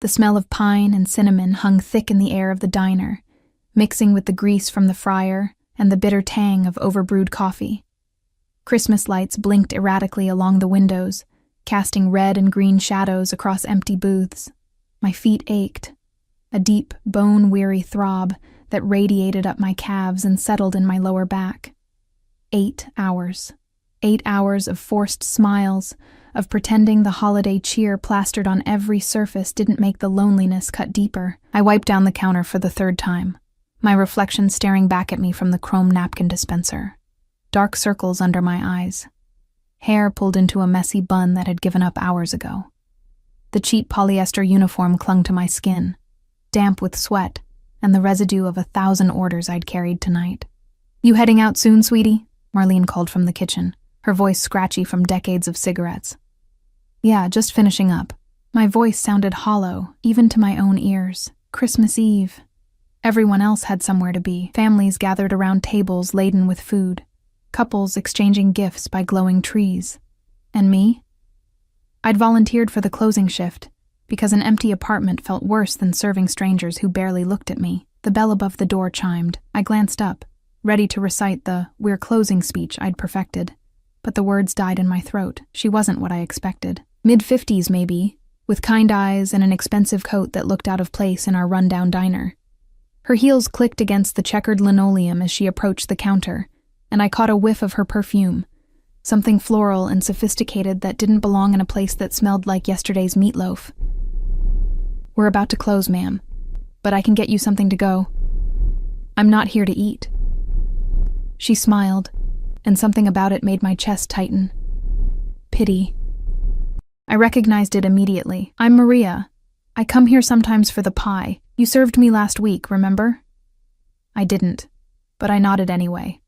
The smell of pine and cinnamon hung thick in the air of the diner, mixing with the grease from the fryer and the bitter tang of overbrewed coffee. Christmas lights blinked erratically along the windows, casting red and green shadows across empty booths. My feet ached, a deep, bone-weary throb that radiated up my calves and settled in my lower back. 8 hours. 8 hours of forced smiles, of pretending the holiday cheer plastered on every surface didn't make the loneliness cut deeper. I wiped down the counter for the 3rd time, my reflection staring back at me from the chrome napkin dispenser. Dark circles under my eyes. Hair pulled into a messy bun that had given up hours ago. The cheap polyester uniform clung to my skin, damp with sweat and the residue of 1,000 orders I'd carried tonight. "You heading out soon, sweetie?" Marlene called from the kitchen, her voice scratchy from decades of cigarettes. "Yeah, just finishing up." My voice sounded hollow, even to my own ears. Christmas Eve. Everyone else had somewhere to be. Families gathered around tables laden with food. Couples exchanging gifts by glowing trees. And me? I'd volunteered for the closing shift, because an empty apartment felt worse than serving strangers who barely looked at me. The bell above the door chimed. I glanced up, ready to recite the "we're closing" speech I'd perfected. But the words died in my throat. She wasn't what I expected. Mid-50s, maybe, with kind eyes and an expensive coat that looked out of place in our rundown diner. Her heels clicked against the checkered linoleum as she approached the counter, and I caught a whiff of her perfume, something floral and sophisticated that didn't belong in a place that smelled like yesterday's meatloaf. "We're about to close, ma'am, but I can get you something to go. I'm not here to eat." She smiled, and something about it made my chest tighten. Pity. I recognized it immediately. "I'm Maria. I come here sometimes for the pie. You served me last week, remember?" I didn't, but I nodded anyway.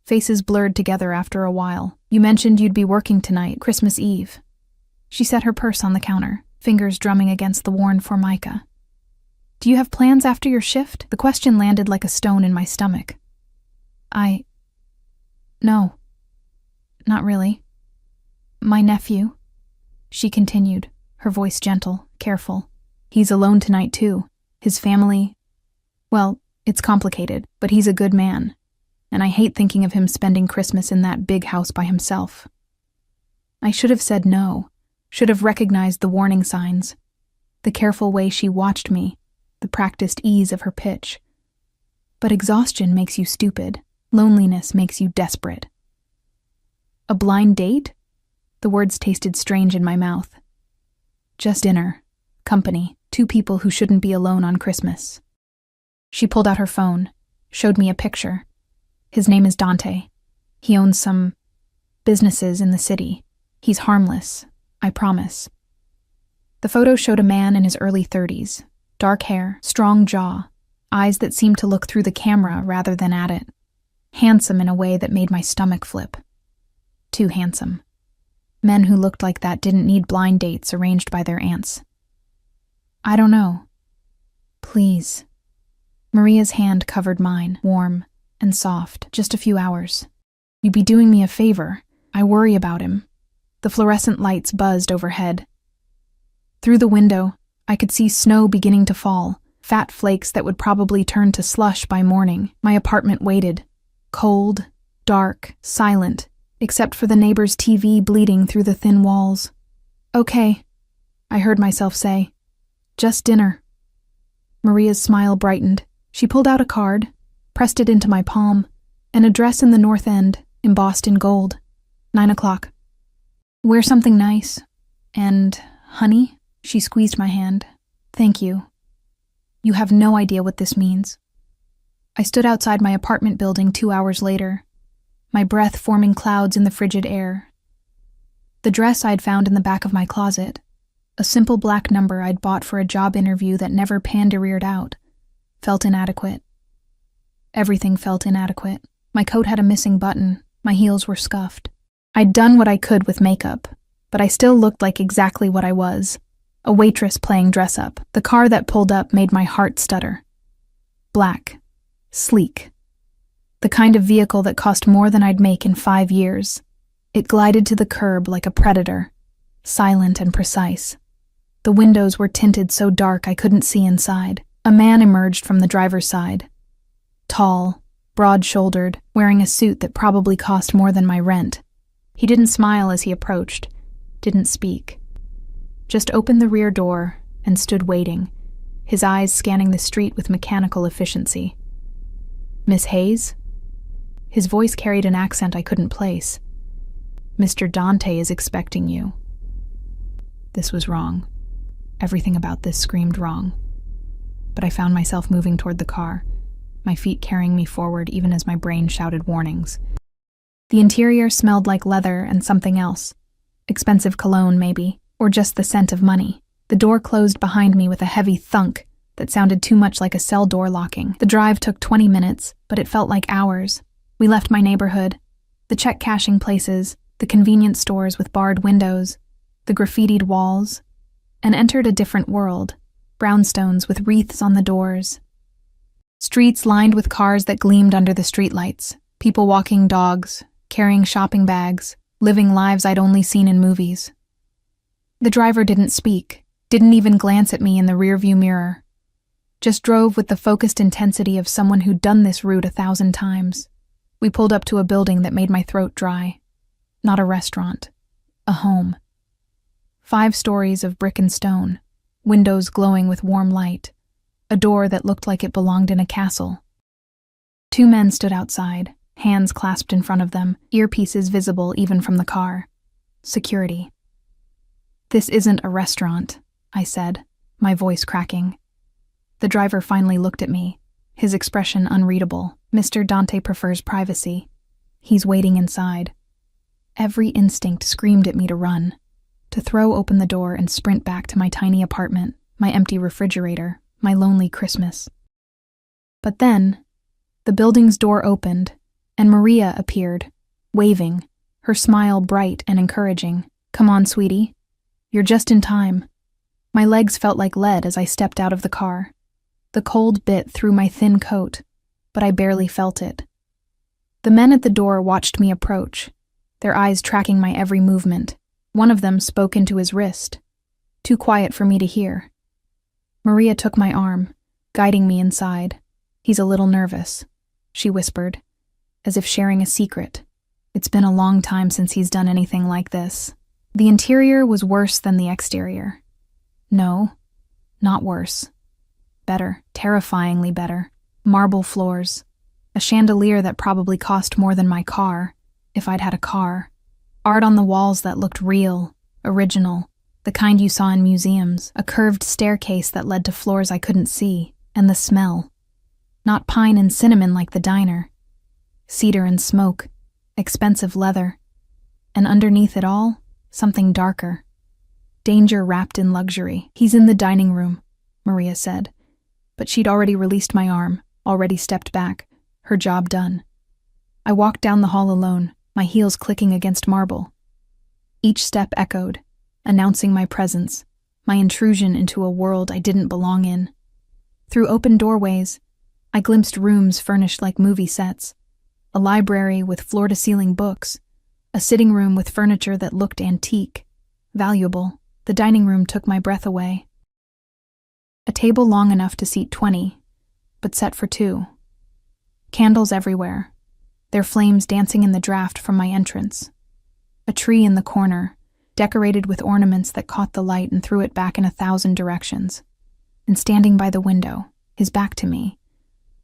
Faces blurred together after a while. "You mentioned you'd be working tonight, Christmas Eve." She set her purse on the counter, fingers drumming against the worn formica. "Do you have plans after your shift?" The question landed like a stone in my stomach. No, not really. "My nephew," she continued, her voice gentle, careful. "He's alone tonight too. His family, well, it's complicated, but he's a good man. And I hate thinking of him spending Christmas in that big house by himself." I should have said no, should have recognized the warning signs, the careful way she watched me, the practiced ease of her pitch. But exhaustion makes you stupid. Loneliness makes you desperate. A blind date? The words tasted strange in my mouth. Just dinner, company, 2 people who shouldn't be alone on Christmas. She pulled out her phone, showed me a picture. "His name is Dante. He owns some businesses in the city. He's harmless, I promise." The photo showed a man in his early 30s, dark hair, strong jaw, eyes that seemed to look through the camera rather than at it. Handsome in a way that made my stomach flip. Too handsome. Men who looked like that didn't need blind dates arranged by their aunts. "I don't know. Please." Maria's hand covered mine, warm and soft. "Just a few hours. You'd be doing me a favor. I worry about him." The fluorescent lights buzzed overhead. Through the window, I could see snow beginning to fall, fat flakes that would probably turn to slush by morning. My apartment waited. Cold, dark, silent, except for the neighbor's TV bleeding through the thin walls. "Okay," I heard myself say. "Just dinner." Maria's smile brightened. She pulled out a card, pressed it into my palm, an address in the North End, embossed in gold. 9 o'clock. "Wear something nice. And, honey," she squeezed my hand. "Thank you. You have no idea what this means." I stood outside my apartment building 2 hours later, my breath forming clouds in the frigid air. The dress I'd found in the back of my closet, a simple black number I'd bought for a job interview that never pandereered out, felt inadequate. Everything felt inadequate. My coat had a missing button, my heels were scuffed. I'd done what I could with makeup, but I still looked like exactly what I was, a waitress playing dress-up. The car that pulled up made my heart stutter. Black. Sleek. The kind of vehicle that cost more than I'd make in 5 years. It glided to the curb like a predator, silent and precise. The windows were tinted so dark I couldn't see inside. A man emerged from the driver's side. Tall, broad-shouldered, wearing a suit that probably cost more than my rent. He didn't smile as he approached, didn't speak. Just opened the rear door and stood waiting, his eyes scanning the street with mechanical efficiency. "Miss Hayes?" His voice carried an accent I couldn't place. "Mr. Dante is expecting you." This was wrong. Everything about this screamed wrong. But I found myself moving toward the car, my feet carrying me forward even as my brain shouted warnings. The interior smelled like leather and something else. Expensive cologne, maybe, or just the scent of money. The door closed behind me with a heavy thunk that sounded too much like a cell door locking. The drive took 20 minutes, but it felt like hours. We left my neighborhood, the check-cashing places, the convenience stores with barred windows, the graffitied walls, and entered a different world. Brownstones with wreaths on the doors. Streets lined with cars that gleamed under the streetlights. People walking dogs, carrying shopping bags, living lives I'd only seen in movies. The driver didn't speak, didn't even glance at me in the rearview mirror. Just drove with the focused intensity of someone who'd done this route 1,000 times. We pulled up to a building that made my throat dry. Not a restaurant. A home. 5 stories of brick and stone. Windows glowing with warm light, a door that looked like it belonged in a castle. 2 men stood outside, hands clasped in front of them, earpieces visible even from the car. Security. "This isn't a restaurant," I said, my voice cracking. The driver finally looked at me, his expression unreadable. "Mr. Dante prefers privacy. He's waiting inside." Every instinct screamed at me to run. To throw open the door and sprint back to my tiny apartment, my empty refrigerator, my lonely Christmas. But then, the building's door opened, and Maria appeared, waving, her smile bright and encouraging. "Come on, sweetie. You're just in time." My legs felt like lead as I stepped out of the car. The cold bit through my thin coat, but I barely felt it. The men at the door watched me approach, their eyes tracking my every movement. One of them spoke into his wrist, too quiet for me to hear. Maria took my arm, guiding me inside. "He's a little nervous," she whispered, as if sharing a secret. "It's been a long time since he's done anything like this." The interior was worse than the exterior. No, not worse. Better, terrifyingly better. Marble floors. A chandelier that probably cost more than my car, if I'd had a car. Art on the walls that looked real, original, the kind you saw in museums, a curved staircase that led to floors I couldn't see, and the smell. Not pine and cinnamon like the diner. Cedar and smoke, expensive leather. And underneath it all, something darker. Danger wrapped in luxury. "He's in the dining room," Maria said. But she'd already released my arm, already stepped back, her job done. I walked down the hall alone, my heels clicking against marble. Each step echoed, announcing my presence, my intrusion into a world I didn't belong in. Through open doorways, I glimpsed rooms furnished like movie sets, a library with floor-to-ceiling books, a sitting room with furniture that looked antique, valuable. The dining room took my breath away. A table long enough to seat 20, but set for 2. Candles everywhere, their flames dancing in the draft from my entrance. A tree in the corner, decorated with ornaments that caught the light and threw it back in 1,000 directions. And standing by the window, his back to me,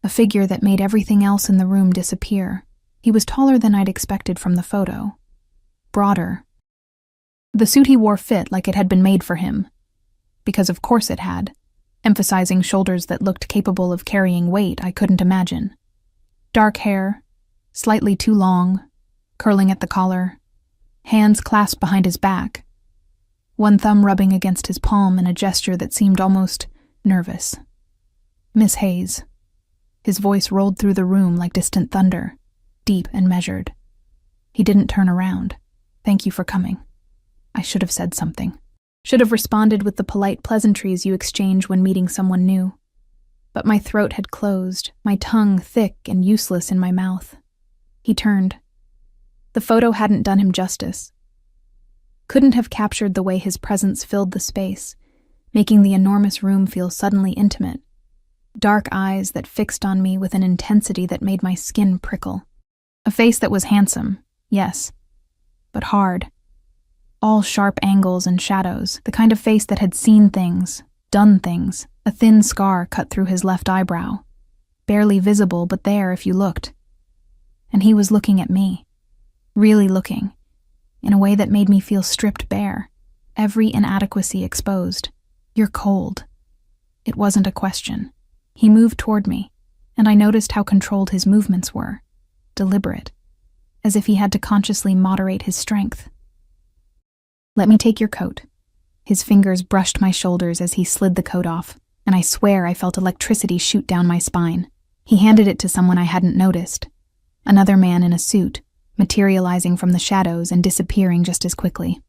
a figure that made everything else in the room disappear. He was taller than I'd expected from the photo. Broader. The suit he wore fit like it had been made for him. Because of course it had, emphasizing shoulders that looked capable of carrying weight I couldn't imagine. Dark hair, slightly too long, curling at the collar, hands clasped behind his back, one thumb rubbing against his palm in a gesture that seemed almost nervous. "Miss Hayes." His voice rolled through the room like distant thunder, deep and measured. He didn't turn around. "Thank you for coming." I should have said something. Should have responded with the polite pleasantries you exchange when meeting someone new. But my throat had closed, my tongue thick and useless in my mouth. He turned. The photo hadn't done him justice. Couldn't have captured the way his presence filled the space, making the enormous room feel suddenly intimate. Dark eyes that fixed on me with an intensity that made my skin prickle. A face that was handsome, yes, but hard. All sharp angles and shadows, the kind of face that had seen things, done things, a thin scar cut through his left eyebrow. Barely visible, but there if you looked. And he was looking at me. Really looking. In a way that made me feel stripped bare. Every inadequacy exposed. You're cold. It wasn't a question. He moved toward me, and I noticed how controlled his movements were. Deliberate. As if he had to consciously moderate his strength. "Let me take your coat." His fingers brushed my shoulders as he slid the coat off, and I swear I felt electricity shoot down my spine. He handed it to someone I hadn't noticed. Another man in a suit, materializing from the shadows and disappearing just as quickly.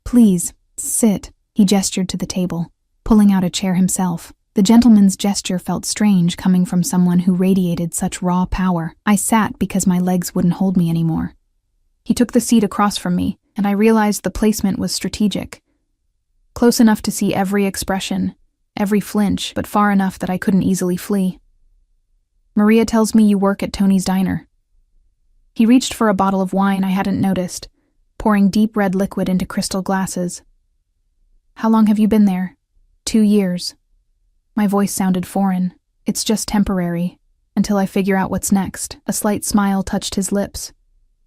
"Please, sit," he gestured to the table, pulling out a chair himself. The gentleman's gesture felt strange coming from someone who radiated such raw power. I sat because my legs wouldn't hold me anymore. He took the seat across from me, and I realized the placement was strategic. Close enough to see every expression, every flinch, but far enough that I couldn't easily flee. "Maria tells me you work at Tony's diner." He reached for a bottle of wine I hadn't noticed, pouring deep red liquid into crystal glasses. "How long have you been there?" 2 years. My voice sounded foreign. "It's just temporary, until I figure out what's next." A slight smile touched his lips,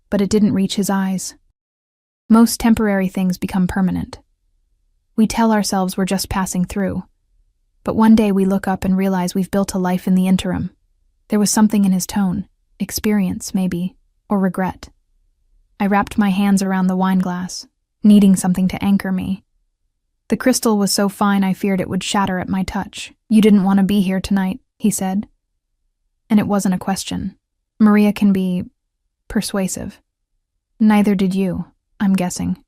but it didn't reach his eyes. Most temporary things become permanent. We tell ourselves we're just passing through, but one day we look up and realize we've built a life in the interim. There was something in his tone, experience maybe, or regret. I wrapped my hands around the wine glass, needing something to anchor me. The crystal was so fine I feared it would shatter at my touch. "You didn't want to be here tonight," he said. And it wasn't a question. Maria can be persuasive. "Neither did you, I'm guessing."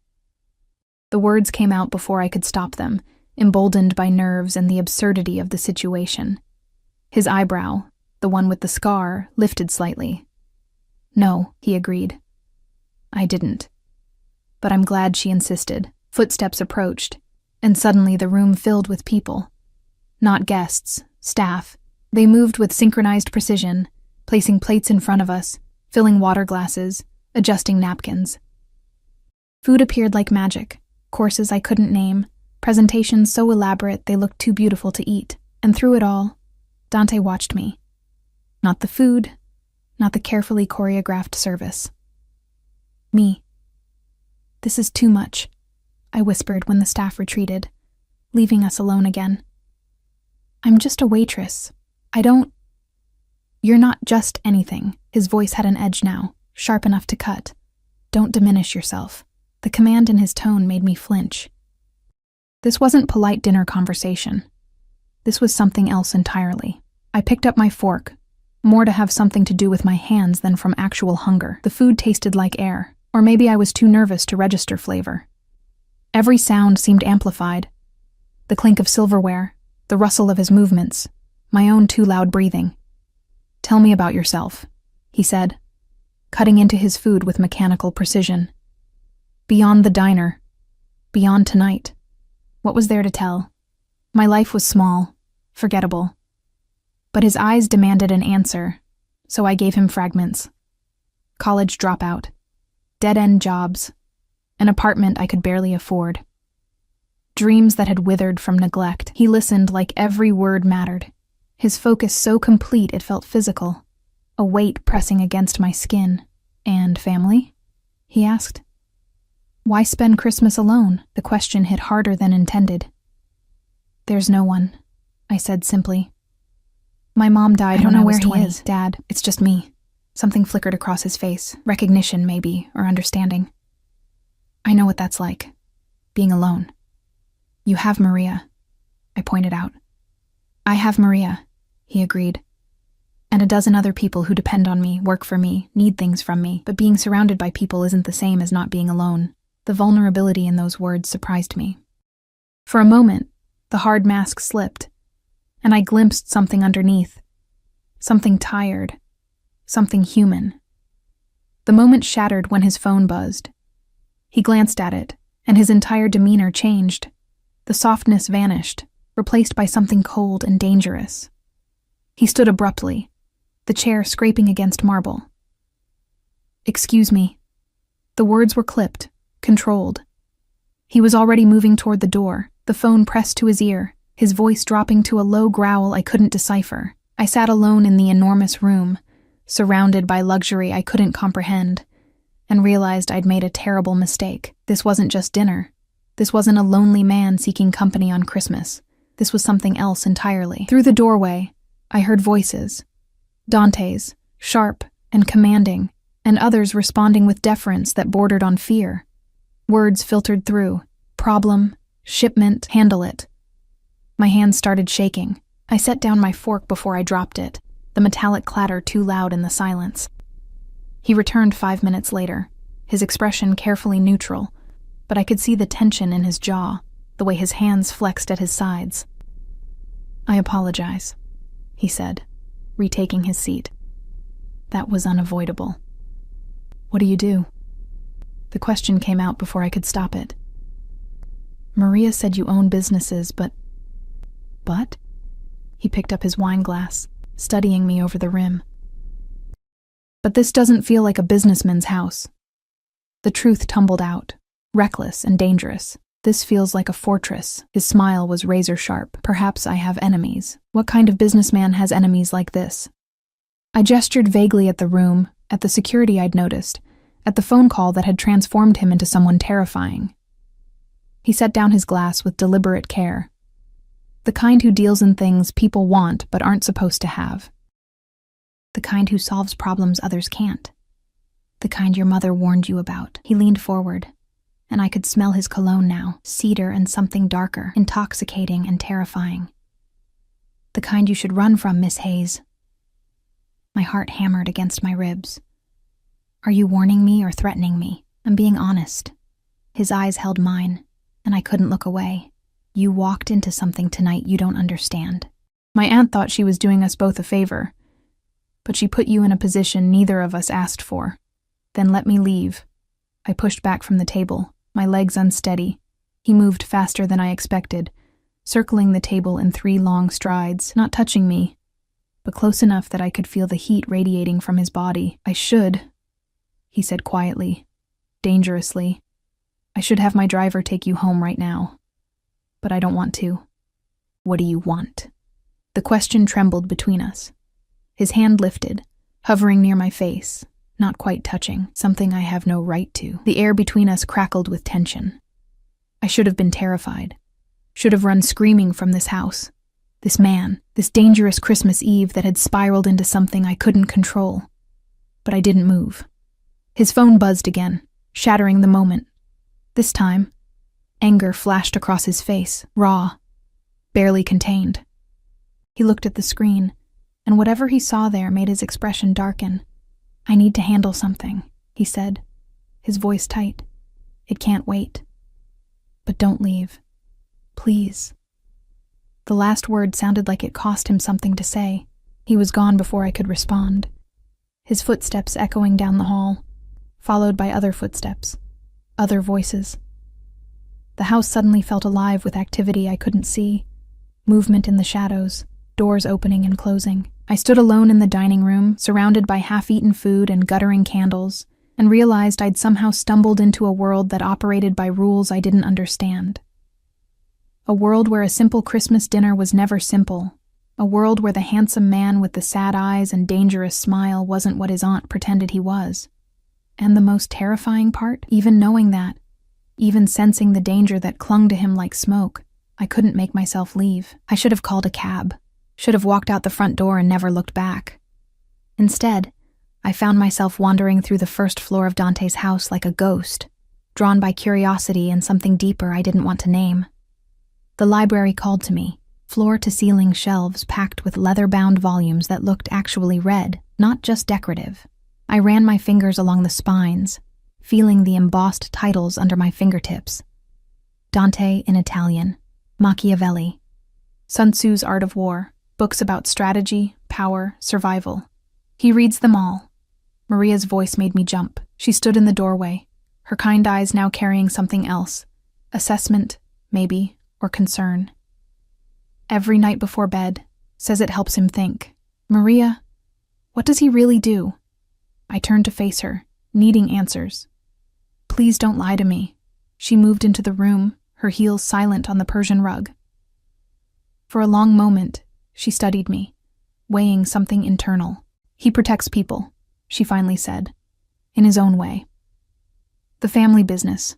The words came out before I could stop them, emboldened by nerves and the absurdity of the situation. His eyebrow, the one with the scar, lifted slightly. "No," he agreed. I didn't. But I'm glad she insisted. Footsteps approached, and suddenly the room filled with people. Not guests, staff. They moved with synchronized precision, placing plates in front of us, filling water glasses, adjusting napkins. Food appeared like magic, courses I couldn't name, presentations so elaborate they looked too beautiful to eat. And through it all, Dante watched me. Not the food, not the carefully choreographed service. Me. "This is too much," I whispered when the staff retreated, leaving us alone again. "I'm just a waitress. I don't—" "You're not just anything." His voice had an edge now, sharp enough to cut. "Don't diminish yourself." The command in his tone made me flinch. This wasn't polite dinner conversation. This was something else entirely. I picked up my fork, more to have something to do with my hands than from actual hunger. The food tasted like air, or maybe I was too nervous to register flavor. Every sound seemed amplified. The clink of silverware, the rustle of his movements, my own too loud breathing. "Tell me about yourself," he said, cutting into his food with mechanical precision. Beyond the diner, beyond tonight, what was there to tell? My life was small, forgettable. But his eyes demanded an answer, so I gave him fragments. College dropout, dead-end jobs, an apartment I could barely afford. Dreams that had withered from neglect. He listened like every word mattered. His focus so complete it felt physical, a weight pressing against my skin. "And family?" he asked. "Why spend Christmas alone?" The question hit harder than intended. "There's no one," I said simply. "My mom died when I was 20. I don't know where he is, Dad. It's just me." Something flickered across his face. Recognition, maybe, or understanding. "I know what that's like. Being alone." "You have Maria," I pointed out. "I have Maria," he agreed. "And a dozen other people who depend on me, work for me, need things from me. But being surrounded by people isn't the same as not being alone." The vulnerability in those words surprised me. For a moment, the hard mask slipped, and I glimpsed something underneath. Something tired. Something human. The moment shattered when his phone buzzed. He glanced at it, and his entire demeanor changed. The softness vanished, replaced by something cold and dangerous. He stood abruptly, the chair scraping against marble. "Excuse me." The words were clipped, controlled. He was already moving toward the door, the phone pressed to his ear, his voice dropping to a low growl I couldn't decipher. I sat alone in the enormous room, surrounded by luxury I couldn't comprehend, and realized I'd made a terrible mistake. This wasn't just dinner. This wasn't a lonely man seeking company on Christmas. This was something else entirely. Through the doorway, I heard voices. Dante's, sharp and commanding, and others responding with deference that bordered on fear. Words filtered through. Problem, shipment, handle it. My hands started shaking. I set down my fork before I dropped it, the metallic clatter too loud in the silence. He returned 5 minutes later, his expression carefully neutral, but I could see the tension in his jaw, the way his hands flexed at his sides. "I apologize," he said, retaking his seat. "That was unavoidable." "What do you do?" The question came out before I could stop it. "Maria said you own businesses, but..." "But?" He picked up his wine glass, studying me over the rim. "But this doesn't feel like a businessman's house." The truth tumbled out, reckless and dangerous. "This feels like a fortress." His smile was razor sharp. "Perhaps I have enemies. What kind of businessman has enemies like this?" I gestured vaguely at the room, at the security I'd noticed, at the phone call that had transformed him into someone terrifying. He set down his glass with deliberate care. "The kind who deals in things people want but aren't supposed to have. The kind who solves problems others can't. The kind your mother warned you about." He leaned forward, and I could smell his cologne now, cedar and something darker, intoxicating and terrifying. "The kind you should run from, Miss Hayes." My heart hammered against my ribs. "Are you warning me or threatening me? I'm being honest." His eyes held mine, and I couldn't look away. "You walked into something tonight you don't understand. My aunt thought she was doing us both a favor, but she put you in a position neither of us asked for. Then let me leave." I pushed back from the table, my legs unsteady. He moved faster than I expected, circling the table in 3 long strides, not touching me, but close enough that I could feel the heat radiating from his body. "I should," he said quietly, dangerously. "I should have my driver take you home right now. But I don't want to." "What do you want?" The question trembled between us. His hand lifted, hovering near my face, not quite touching, "Something I have no right to." The air between us crackled with tension. I should have been terrified, should have run screaming from this house. This man, this dangerous Christmas Eve that had spiraled into something I couldn't control. But I didn't move. His phone buzzed again, shattering the moment. This time, anger flashed across his face, raw, barely contained. He looked at the screen, and whatever he saw there made his expression darken. "I need to handle something," he said, his voice tight. "It can't wait. But don't leave. Please." The last word sounded like it cost him something to say. He was gone before I could respond. His footsteps echoing down the hall, followed by other footsteps, other voices. The house suddenly felt alive with activity I couldn't see, movement in the shadows, doors opening and closing. I stood alone in the dining room, surrounded by half-eaten food and guttering candles, and realized I'd somehow stumbled into a world that operated by rules I didn't understand. A world where a simple Christmas dinner was never simple. A world where the handsome man with the sad eyes and dangerous smile wasn't what his aunt pretended he was. And the most terrifying part, even knowing that, even sensing the danger that clung to him like smoke, I couldn't make myself leave. I should have called a cab, should have walked out the front door and never looked back. Instead, I found myself wandering through the first floor of Dante's house like a ghost, drawn by curiosity and something deeper I didn't want to name. The library called to me, floor-to-ceiling shelves packed with leather-bound volumes that looked actually read, not just decorative. I ran my fingers along the spines, feeling the embossed titles under my fingertips. Dante in Italian, Machiavelli, Sun Tzu's Art of War, books about strategy, power, survival. He reads them all. Maria's voice made me jump. She stood in the doorway, her kind eyes now carrying something else. Assessment, maybe, or concern. Every night before bed, says it helps him think. Maria, what does he really do? I turned to face her, needing answers. Please don't lie to me. She moved into the room, her heels silent on the Persian rug. For a long moment, she studied me, weighing something internal. He protects people, she finally said, in his own way. The family business.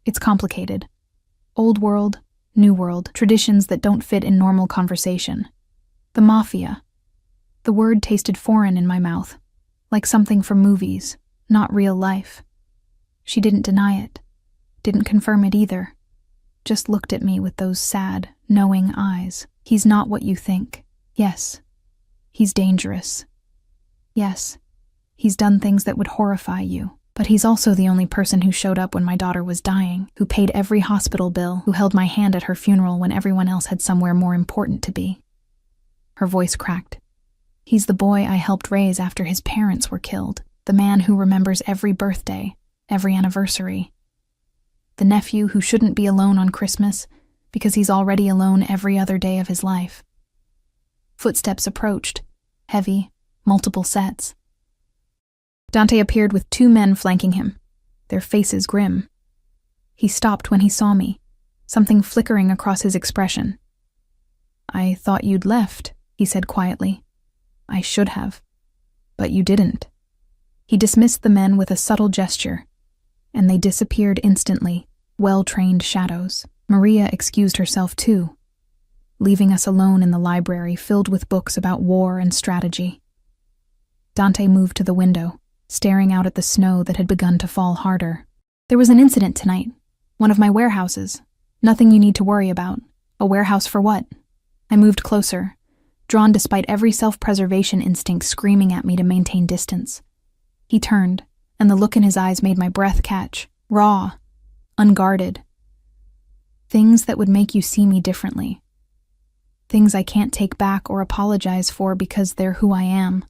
It's complicated. Old world, new world, traditions that don't fit in normal conversation. The Mafia. The word tasted foreign in my mouth, like something from movies, not real life. She didn't deny it, didn't confirm it either, just looked at me with those sad, knowing eyes. He's not what you think. Yes, he's dangerous. Yes, he's done things that would horrify you. But he's also the only person who showed up when my daughter was dying, who paid every hospital bill, who held my hand at her funeral when everyone else had somewhere more important to be. Her voice cracked. He's the boy I helped raise after his parents were killed, the man who remembers every birthday, every anniversary. The nephew who shouldn't be alone on Christmas because he's already alone every other day of his life. Footsteps approached, heavy, multiple sets. Dante appeared with 2 men flanking him, their faces grim. He stopped when he saw me, something flickering across his expression. I thought you'd left, he said quietly. I should have, but you didn't. He dismissed the men with a subtle gesture, and they disappeared instantly, well-trained shadows. Maria excused herself too, leaving us alone in the library filled with books about war and strategy. Dante moved to the window, staring out at the snow that had begun to fall harder. There was an incident tonight. One of my warehouses. Nothing you need to worry about. A warehouse for what? I moved closer, drawn despite every self-preservation instinct screaming at me to maintain distance. He turned, and the look in his eyes made my breath catch. Raw. Unguarded. Things that would make you see me differently. Things I can't take back or apologize for because they're who I am.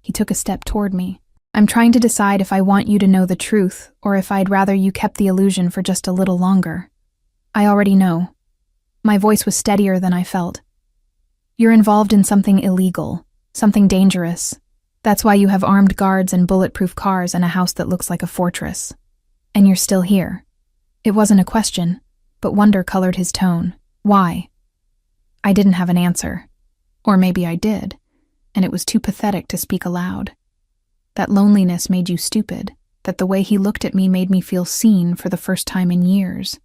He took a step toward me. I'm trying to decide if I want you to know the truth or if I'd rather you kept the illusion for just a little longer. I already know. My voice was steadier than I felt. You're involved in something illegal, something dangerous. That's why you have armed guards and bulletproof cars and a house that looks like a fortress. And you're still here. It wasn't a question, but wonder colored his tone. Why? I didn't have an answer. Or maybe I did, and it was too pathetic to speak aloud. That loneliness made you stupid, that the way he looked at me made me feel seen for the first time in years.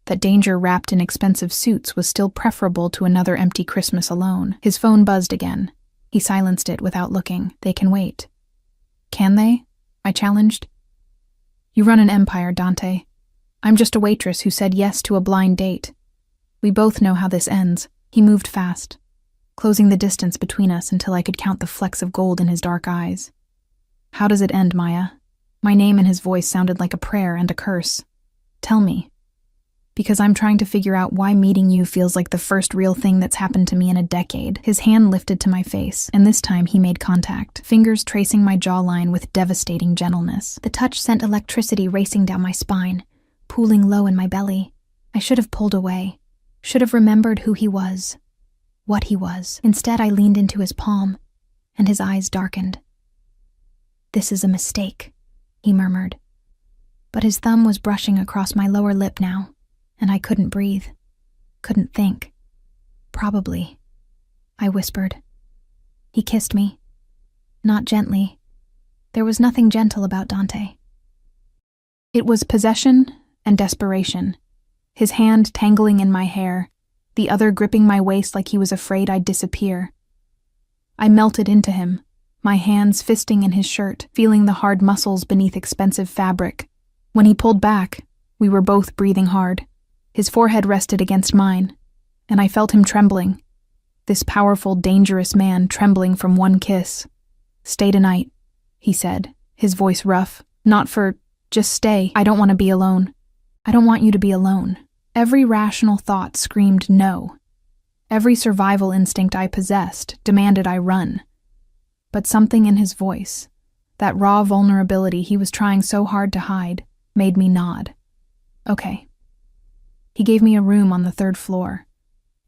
That danger wrapped in expensive suits was still preferable to another empty Christmas alone. His phone buzzed again. He silenced it without looking. They can wait. Can they? I challenged. You run an empire, Dante. I'm just a waitress who said yes to a blind date. We both know how this ends. He moved fast, closing the distance between us until I could count the flecks of gold in his dark eyes. How does it end, Maya? My name and his voice sounded like a prayer and a curse. Tell me. Because I'm trying to figure out why meeting you feels like the first real thing that's happened to me in a decade. His hand lifted to my face, and this time he made contact, fingers tracing my jawline with devastating gentleness. The touch sent electricity racing down my spine, pooling low in my belly. I should have pulled away, should have remembered who he was, what he was. Instead, I leaned into his palm, and his eyes darkened. This is a mistake, he murmured. But his thumb was brushing across my lower lip now, and I couldn't breathe, couldn't think. Probably, I whispered. He kissed me. Not gently. There was nothing gentle about Dante. It was possession and desperation, his hand tangling in my hair, the other gripping my waist like he was afraid I'd disappear. I melted into him, my hands fisting in his shirt, feeling the hard muscles beneath expensive fabric. When he pulled back, we were both breathing hard. His forehead rested against mine, and I felt him trembling. This powerful, dangerous man trembling from one kiss. Stay tonight, he said, his voice rough. Just stay. I don't want to be alone. I don't want you to be alone. Every rational thought screamed no. Every survival instinct I possessed demanded I run. But something in his voice, that raw vulnerability he was trying so hard to hide, made me nod. Okay. He gave me a room on the 3rd floor.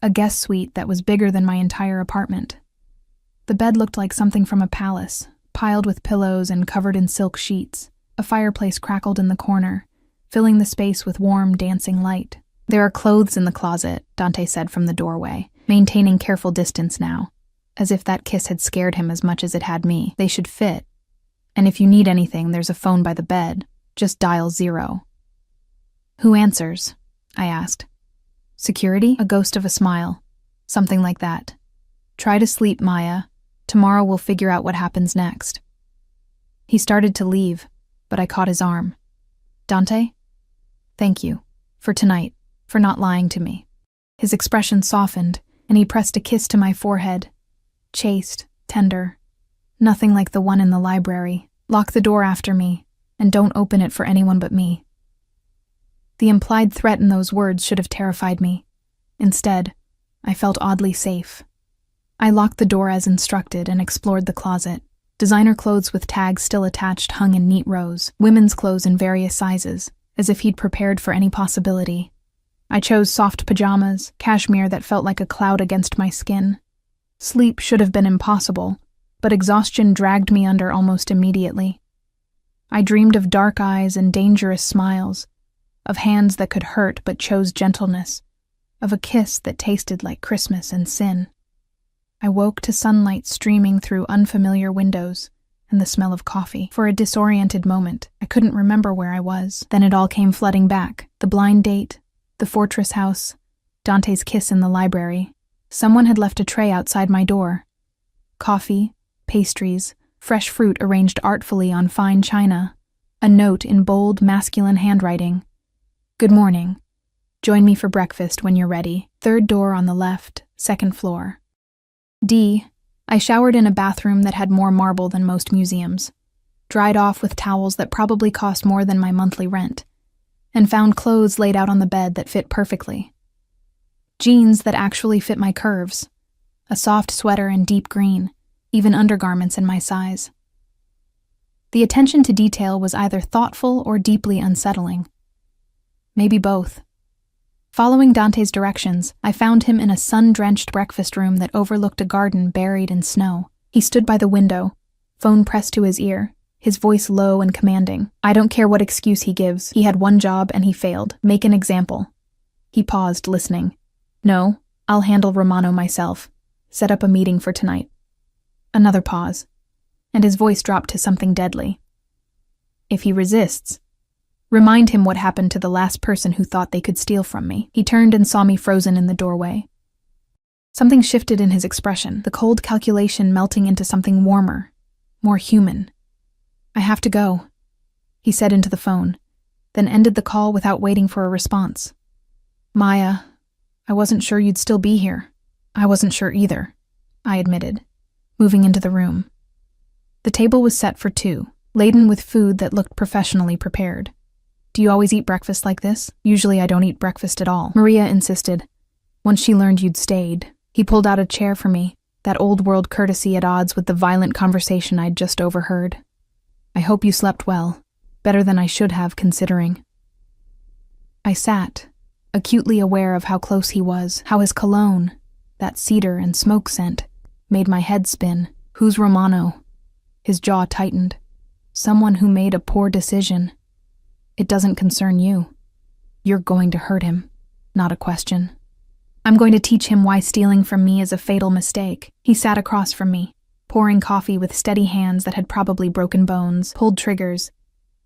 a guest suite that was bigger than my entire apartment. The bed looked like something from a palace, piled with pillows and covered in silk sheets. A fireplace crackled in the corner, filling the space with warm, dancing light. "There are clothes in the closet," Dante said from the doorway, maintaining careful distance now, as if that kiss had scared him as much as it had me. "They should fit. And if you need anything, there's a phone by the bed. Just dial 0. "Who answers?" I asked. "Security?" A ghost of a smile. "Something like that. Try to sleep, Maya. Tomorrow we'll figure out what happens next." He started to leave, but I caught his arm. "Dante? Thank you. For tonight. For not lying to me." His expression softened, and he pressed a kiss to my forehead. Chaste, tender. Nothing like the one in the library. "Lock the door after me, and don't open it for anyone but me." The implied threat in those words should have terrified me. Instead, I felt oddly safe. I locked the door as instructed and explored the closet. Designer clothes with tags still attached hung in neat rows, women's clothes in various sizes, as if he'd prepared for any possibility. I chose soft pajamas, cashmere that felt like a cloud against my skin. Sleep should have been impossible, but exhaustion dragged me under almost immediately. I dreamed of dark eyes and dangerous smiles, of hands that could hurt but chose gentleness, of a kiss that tasted like Christmas and sin. I woke to sunlight streaming through unfamiliar windows and the smell of coffee. For a disoriented moment, I couldn't remember where I was. Then it all came flooding back. The blind date, the fortress house, Dante's kiss in the library. Someone had left a tray outside my door. Coffee, pastries, fresh fruit arranged artfully on fine china. A note in bold, masculine handwriting. "Good morning. Join me for breakfast when you're ready. Third door on the left, second floor." D. I showered in a bathroom that had more marble than most museums, dried off with towels that probably cost more than my monthly rent, and found clothes laid out on the bed that fit perfectly. Jeans that actually fit my curves, a soft sweater in deep green, even undergarments in my size. The attention to detail was either thoughtful or deeply unsettling. Maybe both. Following Dante's directions, I found him in a sun-drenched breakfast room that overlooked a garden buried in snow. He stood by the window, phone pressed to his ear, his voice low and commanding. I don't care what excuse he gives. He had one job and he failed. Make an example. He paused, listening. "No, I'll handle Romano myself. Set up a meeting for tonight." Another pause, and his voice dropped to something deadly. "If he resists, remind him what happened to the last person who thought they could steal from me." He turned and saw me frozen in the doorway. Something shifted in his expression, the cold calculation melting into something warmer, more human. "I have to go," he said into the phone, then ended the call without waiting for a response. "Maya, I wasn't sure you'd still be here." "I wasn't sure either," I admitted, moving into the room. The table was set for 2, laden with food that looked professionally prepared. "Do you always eat breakfast like this?" "Usually I don't eat breakfast at all," Maria insisted, once she learned you'd stayed. He pulled out a chair for me, that old-world courtesy at odds with the violent conversation I'd just overheard. "I hope you slept well. Better than I should have, considering." I sat, acutely aware of how close he was, how his cologne, that cedar and smoke scent, made my head spin. "Who's Romano?" His jaw tightened. "Someone who made a poor decision. It doesn't concern you. You're going to hurt him. Not a question. I'm going to teach him why stealing from me is a fatal mistake." He sat across from me, pouring coffee with steady hands that had probably broken bones, pulled triggers,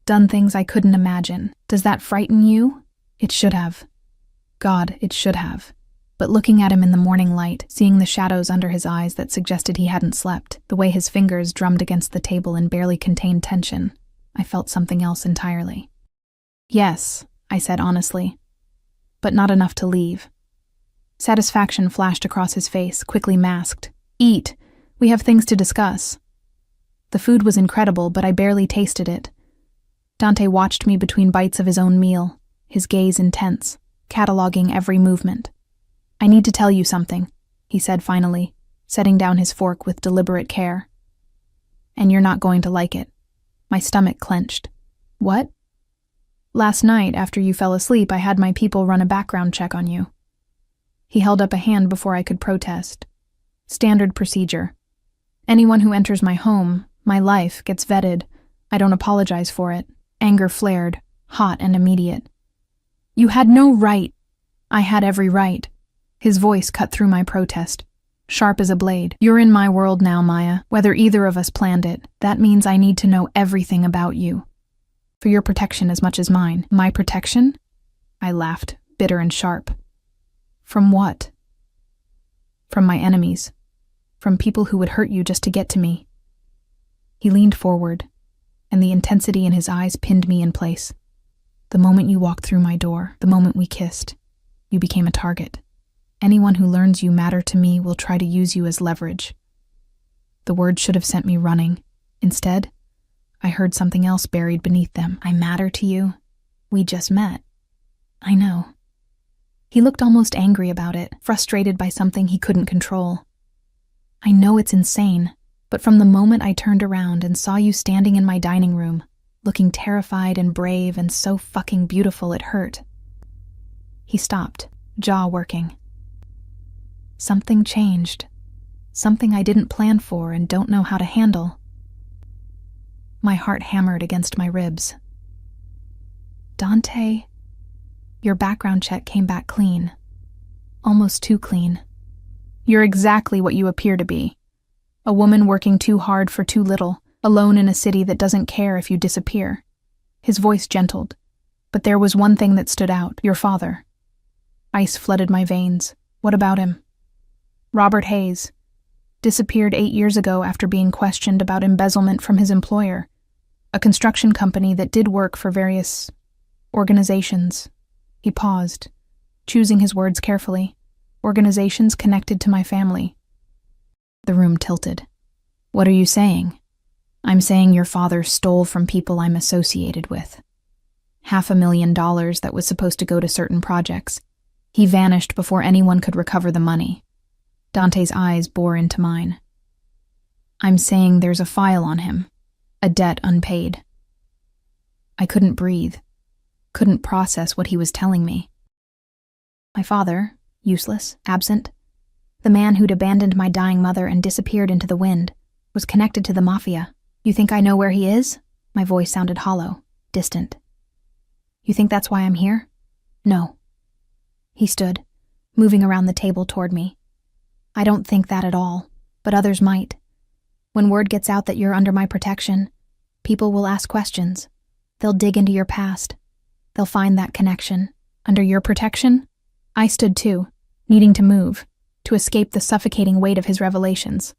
done things I couldn't imagine. "Does that frighten you?" It should have. God, it should have. But looking at him in the morning light, seeing the shadows under his eyes that suggested he hadn't slept, the way his fingers drummed against the table in barely contained tension, I felt something else entirely. "Yes," I said honestly, "but not enough to leave." Satisfaction flashed across his face, quickly masked. "Eat. We have things to discuss." The food was incredible, but I barely tasted it. Dante watched me between bites of his own meal, his gaze intense, cataloging every movement. "I need to tell you something," he said finally, setting down his fork with deliberate care. "And you're not going to like it." My stomach clenched. "What?" "Last night, after you fell asleep, I had my people run a background check on you." He held up a hand before I could protest. Standard procedure. Anyone who enters my home, my life, gets vetted. I don't apologize for it. Anger flared, hot and immediate. You had no right. I had every right. His voice cut through my protest, sharp as a blade. You're in my world now, Maya, whether either of us planned it. That means I need to know everything about you. For your protection as much as mine. My protection? I laughed, bitter and sharp. From what? From my enemies. From people who would hurt you just to get to me. He leaned forward, and the intensity in his eyes pinned me in place. The moment you walked through my door, the moment we kissed, you became a target. Anyone who learns you matter to me will try to use you as leverage. The words should have sent me running. Instead, I heard something else buried beneath them. I matter to you? We just met. I know. He looked almost angry about it, frustrated by something he couldn't control. I know it's insane, but from the moment I turned around and saw you standing in my dining room, looking terrified and brave and so fucking beautiful it hurt. He stopped, jaw working. Something changed. Something I didn't plan for and don't know how to handle. My heart hammered against my ribs. Dante, your background check came back clean. Almost too clean. You're exactly what you appear to be. A woman working too hard for too little, alone in a city that doesn't care if you disappear. His voice gentled, but there was one thing that stood out, your father. Ice flooded my veins. What about him? Robert Hayes. Disappeared 8 years ago after being questioned about embezzlement from his employer, a construction company that did work for various organizations. He paused, choosing his words carefully. Organizations connected to my family. The room tilted. What are you saying? I'm saying your father stole from people I'm associated with. $500,000 that was supposed to go to certain projects. He vanished before anyone could recover the money. Dante's eyes bore into mine. I'm saying there's a file on him, a debt unpaid. I couldn't breathe, couldn't process what he was telling me. My father, useless, absent, the man who'd abandoned my dying mother and disappeared into the wind, was connected to the Mafia. You think I know where he is? My voice sounded hollow, distant. You think that's why I'm here? No. He stood, moving around the table toward me. I don't think that at all, but others might. When word gets out that you're under my protection, people will ask questions. They'll dig into your past. They'll find that connection. Under your protection? I stood too, needing to move, to escape the suffocating weight of his revelations.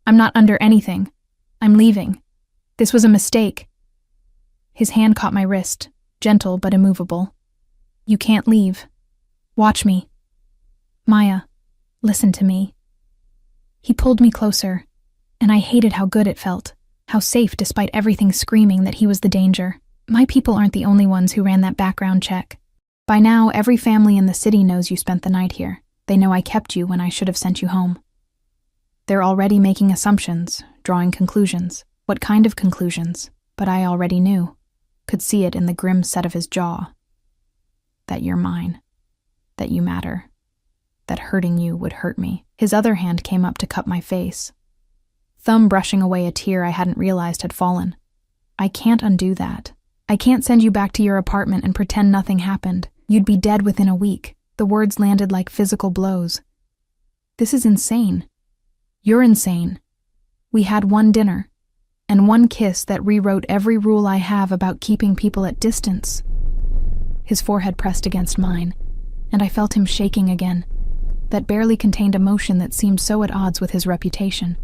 I'm not under anything. I'm leaving. This was a mistake. His hand caught my wrist, gentle but immovable. You can't leave. Watch me. Maya, listen to me. He pulled me closer, and I hated how good it felt, how safe despite everything screaming that he was the danger. My people aren't the only ones who ran that background check. By now, every family in the city knows you spent the night here. They know I kept you when I should have sent you home. They're already making assumptions, drawing conclusions. What kind of conclusions? But I already knew. Could see it in the grim set of his jaw. That you're mine. That you matter. That hurting you would hurt me. His other hand came up to cup my face. Thumb brushing away a tear I hadn't realized had fallen. I can't undo that. I can't send you back to your apartment and pretend nothing happened. You'd be dead within a week. The words landed like physical blows. This is insane. You're insane. We had one dinner, and one kiss that rewrote every rule I have about keeping people at distance. His forehead pressed against mine, and I felt him shaking again, that barely contained emotion that seemed so at odds with his reputation.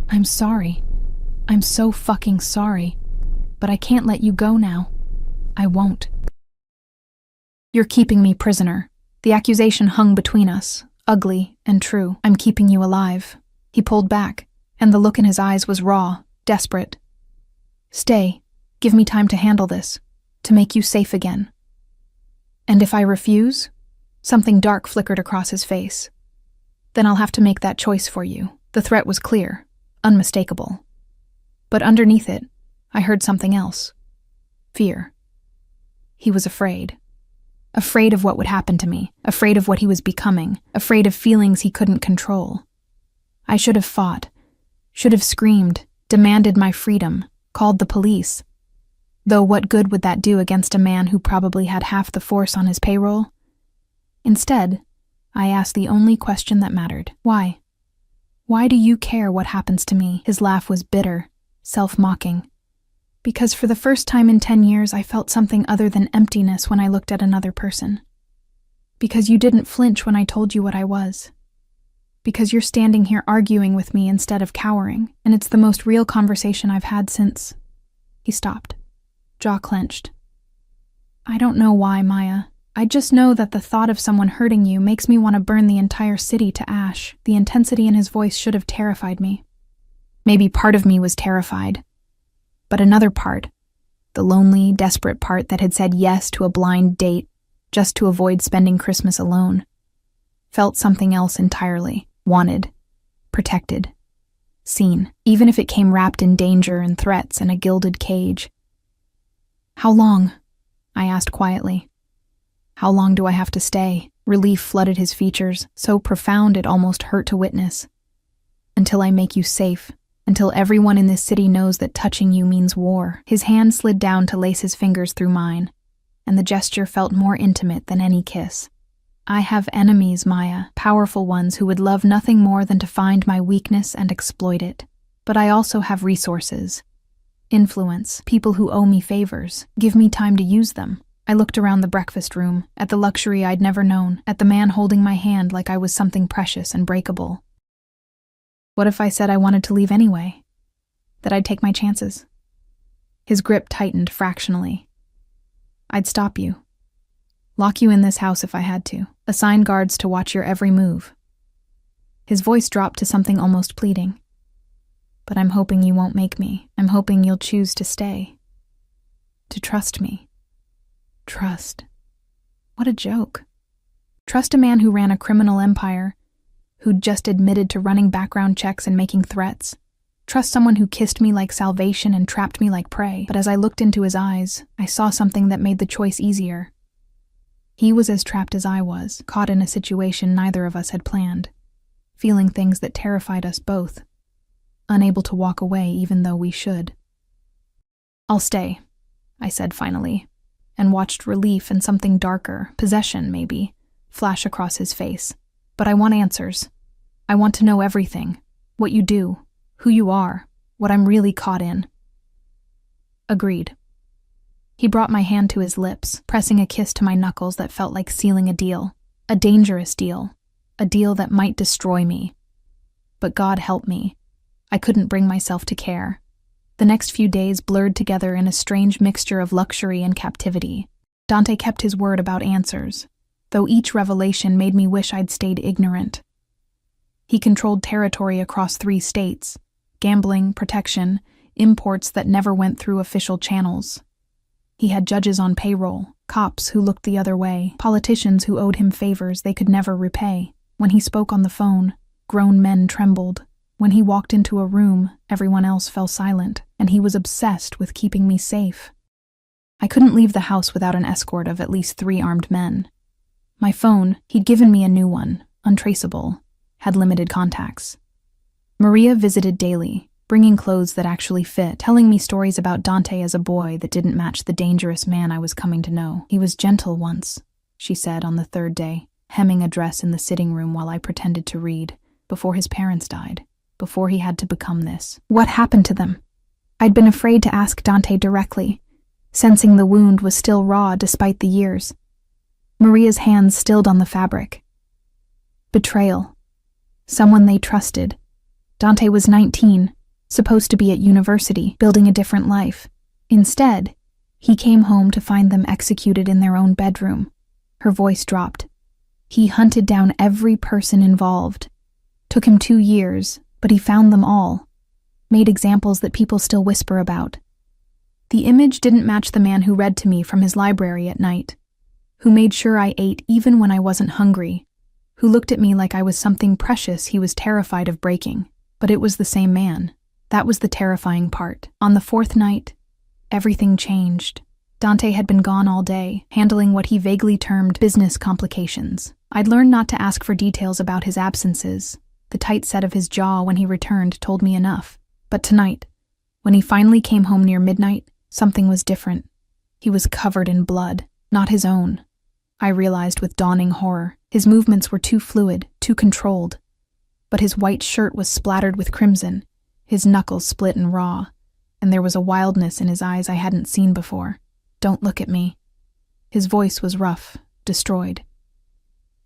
I'm sorry. I'm so fucking sorry. But I can't let you go now. I won't. You're keeping me prisoner. The accusation hung between us, ugly and true. I'm keeping you alive. He pulled back, and the look in his eyes was raw, desperate. Stay. Give me time to handle this, to make you safe again. And if I refuse? Something dark flickered across his face. Then I'll have to make that choice for you. The threat was clear, unmistakable. But underneath it, I heard something else. Fear. He was afraid. afraid of what would happen to me, afraid of what he was becoming, afraid of feelings he couldn't control. I should have fought, should have screamed, demanded my freedom, called the police. Though what good would that do against a man who probably had half the force on his payroll? Instead, I asked the only question that mattered. Why? Why do you care what happens to me? His laugh was bitter, self-mocking. Because for the first time in 10 years, I felt something other than emptiness when I looked at another person. Because you didn't flinch when I told you what I was. Because you're standing here arguing with me instead of cowering, and it's the most real conversation I've had since... He stopped, jaw clenched. I don't know why, Maya. I just know that the thought of someone hurting you makes me want to burn the entire city to ash. The intensity in his voice should have terrified me. Maybe part of me was terrified. But another part, the lonely, desperate part that had said yes to a blind date just to avoid spending Christmas alone, felt something else entirely, wanted, protected, seen, even if it came wrapped in danger and threats and a gilded cage. How long? I asked quietly. How long do I have to stay? Relief flooded his features, so profound it almost hurt to witness. Until I make you safe. Until everyone in this city knows that touching you means war. His hand slid down to lace his fingers through mine, and the gesture felt more intimate than any kiss. I have enemies, Maya, powerful ones who would love nothing more than to find my weakness and exploit it. But I also have resources. Influence, people who owe me favors, give me time to use them. I looked around the breakfast room, at the luxury I'd never known, at the man holding my hand like I was something precious and breakable. What if I said I wanted to leave anyway? That I'd take my chances? His grip tightened fractionally. I'd stop you. Lock you in this house if I had to. Assign guards to watch your every move. His voice dropped to something almost pleading. But I'm hoping you won't make me. I'm hoping you'll choose to stay. To trust me. Trust. What a joke. Trust a man who ran a criminal empire, who'd just admitted to running background checks and making threats. Trust someone who kissed me like salvation and trapped me like prey. But as I looked into his eyes, I saw something that made the choice easier. He was as trapped as I was, caught in a situation neither of us had planned, feeling things that terrified us both, unable to walk away even though we should. I'll stay, I said finally, and watched relief and something darker, possession maybe, flash across his face. But I want answers. I want to know everything. What you do, who you are, what I'm really caught in. Agreed. He brought my hand to his lips, pressing a kiss to my knuckles that felt like sealing a deal. A dangerous deal. A deal that might destroy me. But God help me. I couldn't bring myself to care. The next few days blurred together in a strange mixture of luxury and captivity. Dante kept his word about answers, though each revelation made me wish I'd stayed ignorant. He controlled territory across 3 states, gambling, protection, imports that never went through official channels. He had judges on payroll, cops who looked the other way, politicians who owed him favors they could never repay. When he spoke on the phone, grown men trembled. When he walked into a room, everyone else fell silent, and he was obsessed with keeping me safe. I couldn't leave the house without an escort of at least 3 armed men. My phone, he'd given me a new one, untraceable, had limited contacts. Maria visited daily, bringing clothes that actually fit, telling me stories about Dante as a boy that didn't match the dangerous man I was coming to know. He was gentle once, she said on the 3rd day, hemming a dress in the sitting room while I pretended to read, before his parents died, before he had to become this. What happened to them? I'd been afraid to ask Dante directly, sensing the wound was still raw despite the years. Maria's hands stilled on the fabric. Betrayal. Someone they trusted. Dante was 19, supposed to be at university, building a different life. Instead, he came home to find them executed in their own bedroom. Her voice dropped. He hunted down every person involved. Took him 2 years, but he found them all. Made examples that people still whisper about. The image didn't match the man who read to me from his library at night, who made sure I ate even when I wasn't hungry, who looked at me like I was something precious he was terrified of breaking. But it was the same man. That was the terrifying part. On the 4th night, everything changed. Dante had been gone all day, handling what he vaguely termed business complications. I'd learned not to ask for details about his absences. The tight set of his jaw when he returned told me enough. But tonight, when he finally came home near midnight, something was different. He was covered in blood, not his own. I realized with dawning horror. His movements were too fluid, too controlled. But his white shirt was splattered with crimson, his knuckles split and raw, and there was a wildness in his eyes I hadn't seen before. "Don't look at me." His voice was rough, destroyed.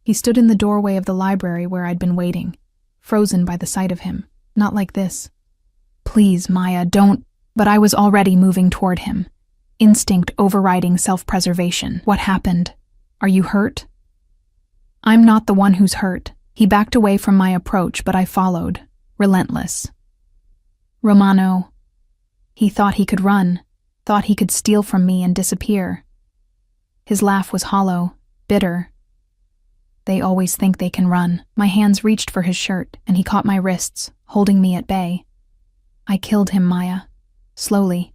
He stood in the doorway of the library where I'd been waiting, frozen by the sight of him. "Not like this." "Please, Maya, don't." But I was already moving toward him, instinct overriding self-preservation. "What happened? Are you hurt?" "I'm not the one who's hurt." He backed away from my approach, but I followed, relentless. "Romano." He thought he could run, thought he could steal from me and disappear. His laugh was hollow, bitter. "They always think they can run." My hands reached for his shirt, and he caught my wrists, holding me at bay. "I killed him, Maya. Slowly.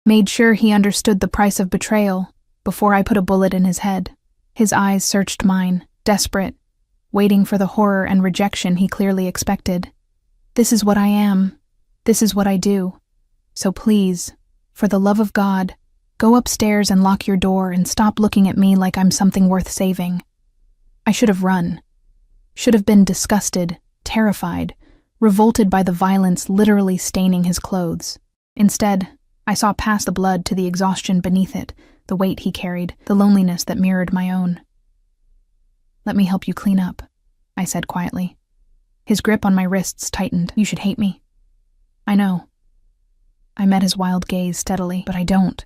Made sure he understood the price of betrayal before I put a bullet in his head." His eyes searched mine, desperate, waiting for the horror and rejection he clearly expected. "This is what I am. This is what I do. So please, for the love of God, go upstairs and lock your door and stop looking at me like I'm something worth saving." I should have run. Should have been disgusted, terrified, revolted by the violence literally staining his clothes. Instead, I saw past the blood to the exhaustion beneath it, the weight he carried, the loneliness that mirrored my own. "Let me help you clean up," I said quietly. His grip on my wrists tightened. "You should hate me." "I know." I met his wild gaze steadily, but I don't.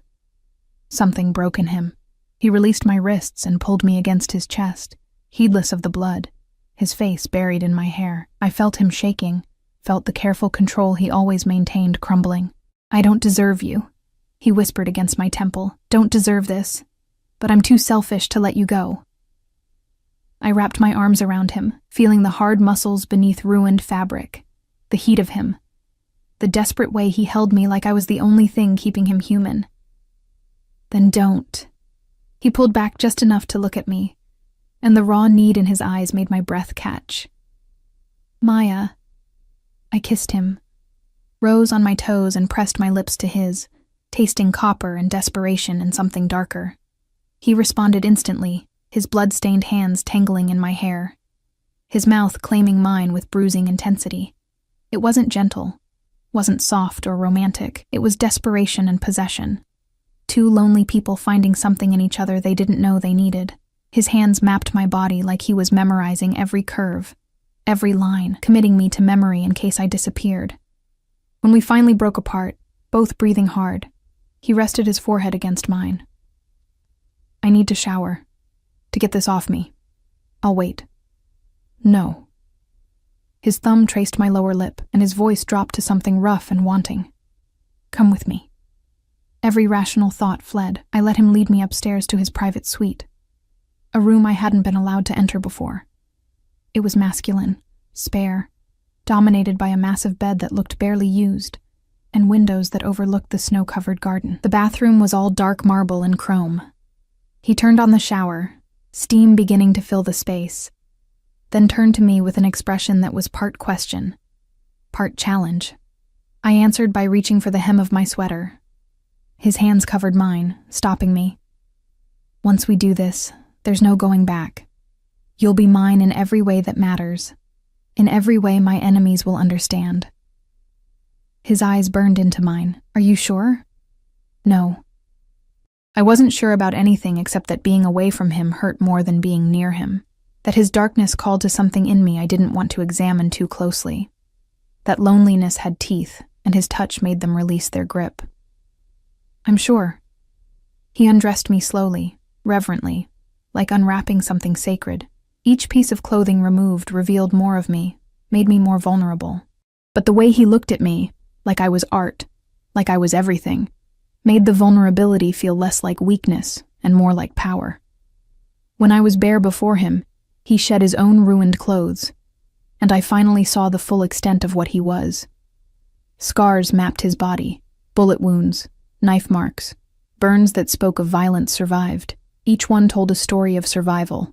Something broke in him. He released my wrists and pulled me against his chest, heedless of the blood, his face buried in my hair. I felt him shaking, felt the careful control he always maintained crumbling. "I don't deserve you," he whispered against my temple. "Don't deserve this, but I'm too selfish to let you go." I wrapped my arms around him, feeling the hard muscles beneath ruined fabric, the heat of him, the desperate way he held me like I was the only thing keeping him human. "Then don't." He pulled back just enough to look at me, and the raw need in his eyes made my breath catch. "Maya." I kissed him, rose on my toes and pressed my lips to his, tasting copper and desperation and something darker. He responded instantly, his blood-stained hands tangling in my hair, his mouth claiming mine with bruising intensity. It wasn't gentle, wasn't soft or romantic. It was desperation and possession. Two lonely people finding something in each other they didn't know they needed. His hands mapped my body like he was memorizing every curve, every line, committing me to memory in case I disappeared. When we finally broke apart, both breathing hard, he rested his forehead against mine. "I need to shower, to get this off me. I'll wait." "No." His thumb traced my lower lip, and his voice dropped to something rough and wanting. "Come with me." Every rational thought fled. I let him lead me upstairs to his private suite, a room I hadn't been allowed to enter before. It was masculine, spare, dominated by a massive bed that looked barely used, and windows that overlooked the snow-covered garden. The bathroom was all dark marble and chrome. He turned on the shower, steam beginning to fill the space, then turned to me with an expression that was part question, part challenge. I answered by reaching for the hem of my sweater. His hands covered mine, stopping me. "Once we do this, there's no going back. You'll be mine in every way that matters. In every way my enemies will understand." His eyes burned into mine. "Are you sure?" "No." I wasn't sure about anything except that being away from him hurt more than being near him, that his darkness called to something in me I didn't want to examine too closely, that loneliness had teeth and his touch made them release their grip. "I'm sure." He undressed me slowly, reverently, like unwrapping something sacred. Each piece of clothing removed revealed more of me, made me more vulnerable. But the way he looked at me, like I was art, like I was everything, made the vulnerability feel less like weakness and more like power. When I was bare before him, he shed his own ruined clothes, and I finally saw the full extent of what he was. Scars mapped his body, bullet wounds, knife marks, Burns that spoke of violence survived. Each one told a story of survival,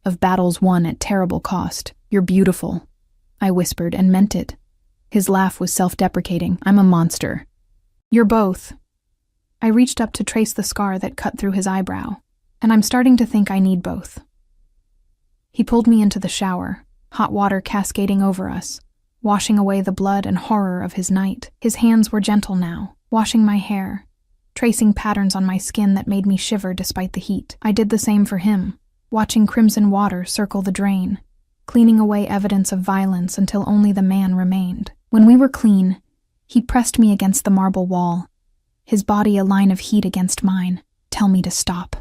of battles won at terrible cost. "You're beautiful," I whispered and meant it. His laugh was self-deprecating. "I'm a monster." "You're both." I reached up to trace the scar that cut through his eyebrow, and I'm starting to think I need both. He pulled me into the shower, hot water cascading over us, washing away the blood and horror of his night. His hands were gentle now, washing my hair, tracing patterns on my skin that made me shiver despite the heat. I did the same for him, watching crimson water circle the drain, cleaning away evidence of violence until only the man remained. When we were clean, he pressed me against the marble wall, his body a line of heat against mine. "Tell me to stop."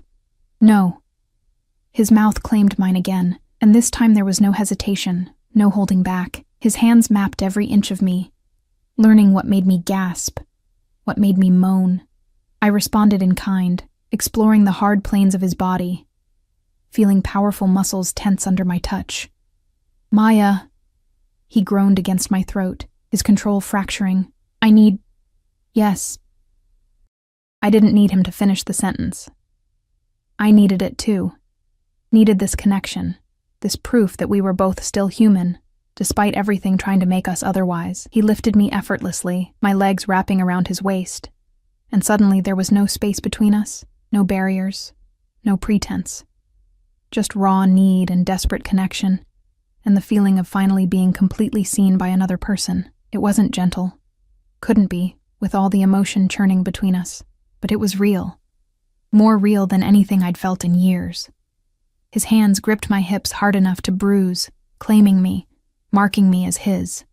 "No." His mouth claimed mine again, and this time there was no hesitation, no holding back. His hands mapped every inch of me, learning what made me gasp, what made me moan. I responded in kind, exploring the hard planes of his body, feeling powerful muscles tense under my touch. "Maya," he groaned against my throat, his control fracturing. Yes." I didn't need him to finish the sentence. I needed it too. Needed this connection, this proof that we were both still human, despite everything trying to make us otherwise. He lifted me effortlessly, my legs wrapping around his waist, and suddenly there was no space between us, no barriers, no pretense. Just raw need and desperate connection, and the feeling of finally being completely seen by another person. It wasn't gentle. Couldn't be, with all the emotion churning between us. But it was real. More real than anything I'd felt in years. His hands gripped my hips hard enough to bruise, claiming me, marking me as his.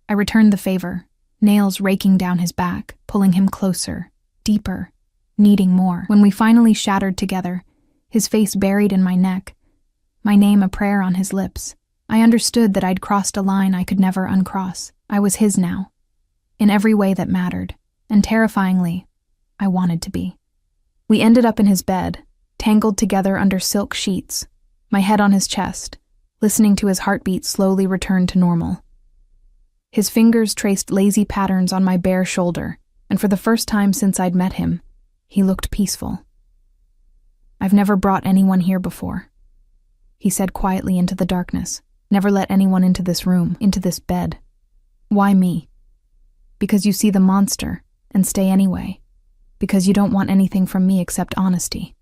I returned the favor, nails raking down his back, pulling him closer, deeper, needing more. When we finally shattered together, his face buried in my neck, my name a prayer on his lips, I understood that I'd crossed a line I could never uncross. I was his now, in every way that mattered, and terrifyingly, I wanted to be. We ended up in his bed, tangled together under silk sheets, my head on his chest, listening to his heartbeat slowly return to normal. His fingers traced lazy patterns on my bare shoulder, and for the first time since I'd met him, he looked peaceful. "I've never brought anyone here before," he said quietly into the darkness. "Never let anyone into this room, into this bed." "Why me?" "Because you see the monster, and stay anyway. Because you don't want anything from me except honesty.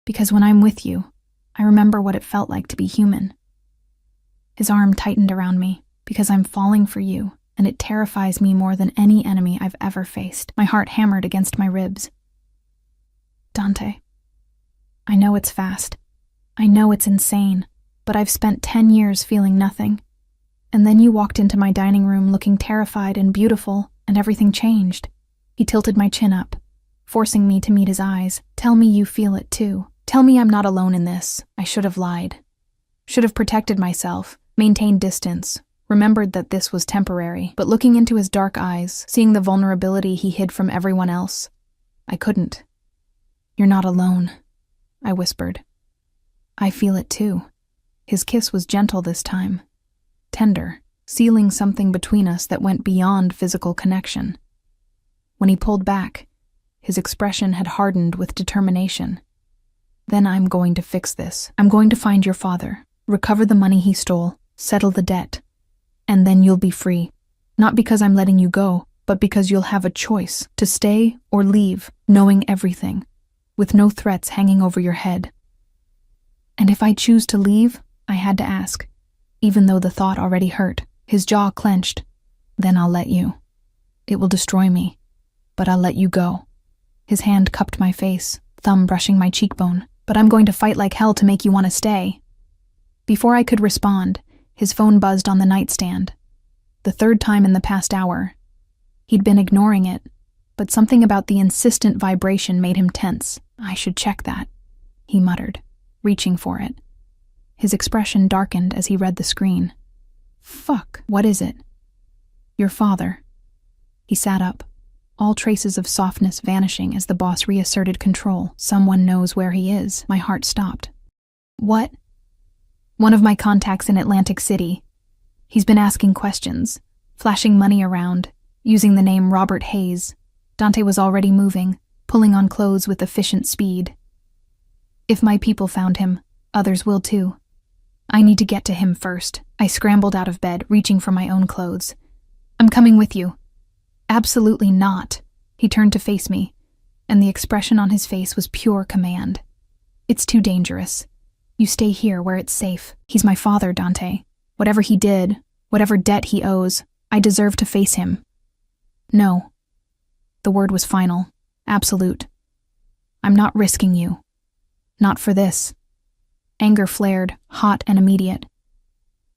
Because when I'm with you, I remember what it felt like to be human." His arm tightened around me, "Because I'm falling for you, and it terrifies me more than any enemy I've ever faced." My heart hammered against my ribs. "Dante, I know it's fast. I know it's insane, but I've spent 10 years feeling nothing. And then you walked into my dining room looking terrified and beautiful, and everything changed." He tilted my chin up, forcing me to meet his eyes. "Tell me you feel it too. Tell me I'm not alone in this." I should have lied. Should have protected myself, maintained distance, remembered that this was temporary. But looking into his dark eyes, seeing the vulnerability he hid from everyone else, I couldn't. "You're not alone," I whispered. "I feel it too." His kiss was gentle this time, tender, sealing something between us that went beyond physical connection. When he pulled back, his expression had hardened with determination. "Then I'm going to fix this. I'm going to find your father, recover the money he stole, settle the debt, and then you'll be free. Not because I'm letting you go, but because you'll have a choice to stay or leave, knowing everything, with no threats hanging over your head." "And if I choose to leave?" I had to ask, even though the thought already hurt. His jaw clenched. "Then I'll let you. It will destroy me, but I'll let you go." His hand cupped my face, thumb brushing my cheekbone. "But I'm going to fight like hell to make you want to stay." Before I could respond, his phone buzzed on the nightstand. The third time in the past hour. He'd been ignoring it, but something about the insistent vibration made him tense. "I should check that," he muttered, reaching for it. His expression darkened as he read the screen. "Fuck, what is it?" "Your father." He sat up, all traces of softness vanishing as the boss reasserted control. "Someone knows where he is." My heart stopped. "What?" "One of my contacts in Atlantic City. He's been asking questions, flashing money around, using the name Robert Hayes." Dante was already moving, pulling on clothes with efficient speed. If my people found him, others will too. I need to get to him first. I scrambled out of bed, reaching for my own clothes. I'm coming with you. Absolutely not. He turned to face me, and the expression on his face was pure command. It's too dangerous. You stay here where it's safe. He's my father, Dante. Whatever he did, whatever debt he owes, I deserve to face him. No. The word was final, absolute. I'm not risking you. Not for this. Anger flared, hot and immediate.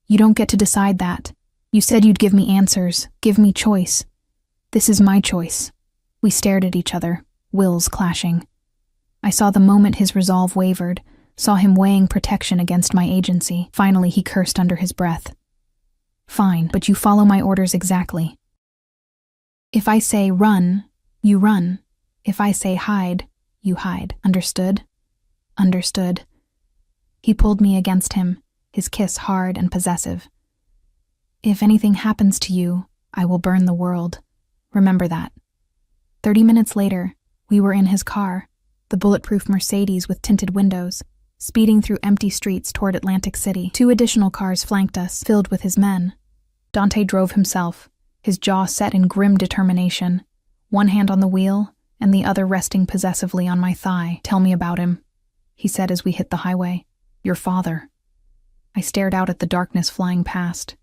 You don't get to decide that. You said you'd give me answers, give me choice. This is my choice. We stared at each other, wills clashing. I saw the moment his resolve wavered, saw him weighing protection against my agency. Finally, he cursed under his breath. Fine, but you follow my orders exactly. If I say run, you run. If I say hide, you hide. Understood? Understood. He pulled me against him, his kiss hard and possessive. If anything happens to you, I will burn the world. Remember that. 30 minutes later, we were in his car, the bulletproof Mercedes with tinted windows, speeding through empty streets toward Atlantic City. 2 additional cars flanked us, filled with his men. Dante drove himself, his jaw set in grim determination, one hand on the wheel and the other resting possessively on my thigh. Tell me about him, he said as we hit the highway. Your father. I stared out at the darkness flying past.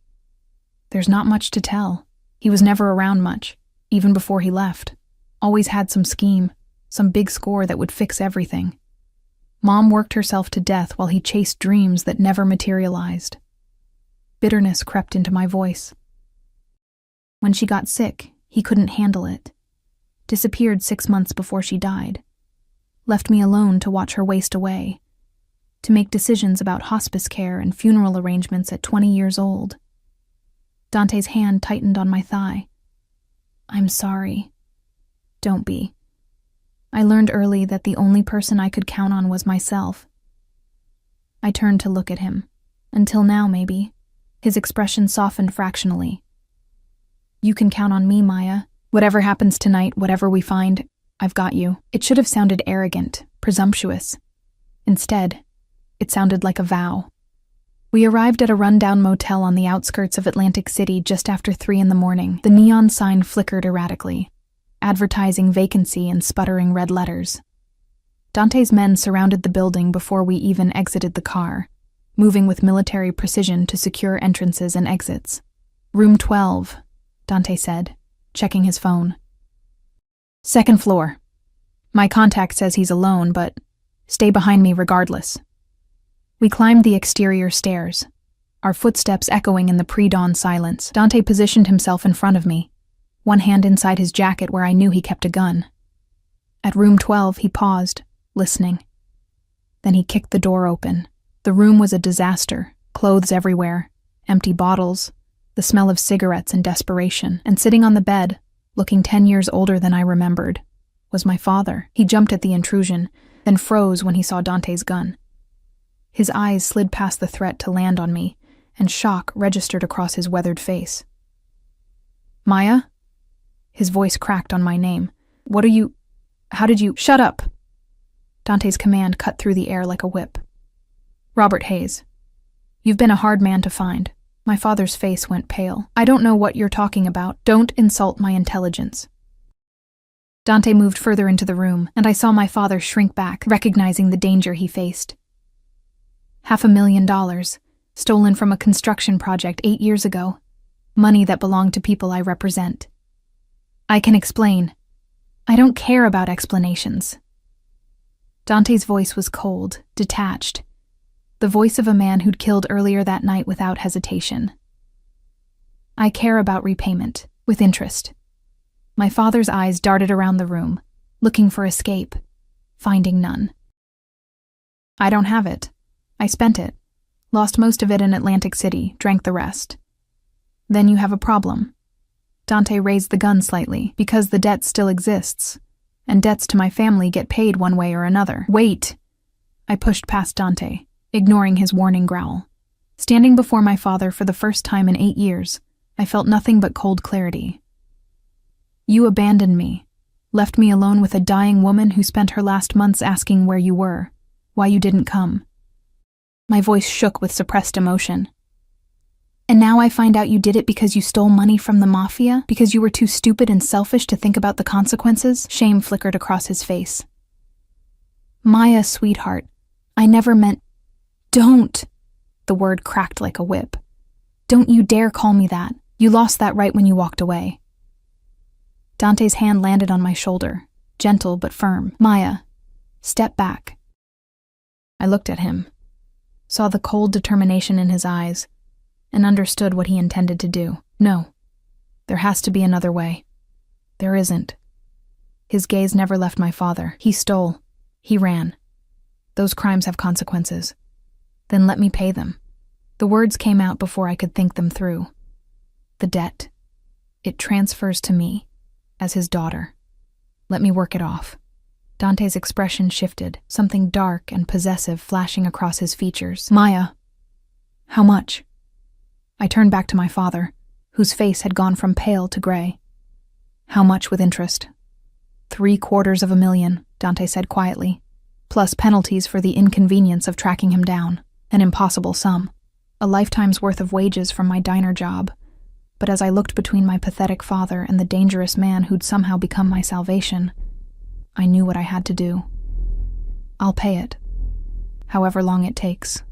There's not much to tell. He was never around much, even before he left. Always had some scheme, some big score that would fix everything. Mom worked herself to death while he chased dreams that never materialized. Bitterness crept into my voice. When she got sick, he couldn't handle it. Disappeared 6 months before she died. Left me alone to watch her waste away. To make decisions about hospice care and funeral arrangements at 20 years old. Dante's hand tightened on my thigh. I'm sorry. Don't be. I learned early that the only person I could count on was myself. I turned to look at him. Until now, maybe. His expression softened fractionally. You can count on me, Maya. Whatever happens tonight, whatever we find, I've got you. It should have sounded arrogant, presumptuous. Instead, it sounded like a vow. We arrived at a rundown motel on the outskirts of Atlantic City just after 3 a.m. The neon sign flickered erratically, advertising vacancy in sputtering red letters. Dante's men surrounded the building before we even exited the car, moving with military precision to secure entrances and exits. Room 12, Dante said, checking his phone. 2nd floor. My contact says he's alone, but stay behind me regardless. We climbed the exterior stairs, our footsteps echoing in the pre-dawn silence. Dante positioned himself in front of me, one hand inside his jacket where I knew he kept a gun. At room 12, he paused, listening. Then he kicked the door open. The room was a disaster, clothes everywhere, empty bottles, the smell of cigarettes and desperation. And sitting on the bed, looking 10 years older than I remembered, was my father. He jumped at the intrusion, then froze when he saw Dante's gun. His eyes slid past the threat to land on me, and shock registered across his weathered face. Maya? His voice cracked on my name. How did you— Shut up! Dante's command cut through the air like a whip. Robert Hayes. You've been a hard man to find. My father's face went pale. I don't know what you're talking about. Don't insult my intelligence. Dante moved further into the room, and I saw my father shrink back, recognizing the danger he faced. $500,000, stolen from a construction project 8 years ago. Money that belonged to people I represent. I can explain. I don't care about explanations. Dante's voice was cold, detached. The voice of a man who'd killed earlier that night without hesitation. I care about repayment, with interest. My father's eyes darted around the room, looking for escape, finding none. I don't have it. I spent it. Lost most of it in Atlantic City, drank the rest. Then you have a problem. Dante raised the gun slightly, because the debt still exists, and debts to my family get paid one way or another. Wait! I pushed past Dante, ignoring his warning growl. Standing before my father for the first time in 8 years, I felt nothing but cold clarity. You abandoned me. Left me alone with a dying woman who spent her last months asking where you were, why you didn't come. My voice shook with suppressed emotion. And now I find out you did it because you stole money from the Mafia? Because you were too stupid and selfish to think about the consequences? Shame flickered across his face. Maya, sweetheart, I never meant— Don't! The word cracked like a whip. Don't you dare call me that. You lost that right when you walked away. Dante's hand landed on my shoulder, gentle but firm. Maya, step back. I looked at him, saw the cold determination in his eyes, and understood what he intended to do. No, there has to be another way. There isn't. His gaze never left my father. He stole. He ran. Those crimes have consequences. Then let me pay them. The words came out before I could think them through. The debt. It transfers to me, as his daughter. Let me work it off. Dante's expression shifted, something dark and possessive flashing across his features. Maya, how much? I turned back to my father, whose face had gone from pale to gray. How much with interest? $750,000, Dante said quietly, plus penalties for the inconvenience of tracking him down. An impossible sum. A lifetime's worth of wages from my diner job. But as I looked between my pathetic father and the dangerous man who'd somehow become my salvation, I knew what I had to do. I'll pay it, however long it takes.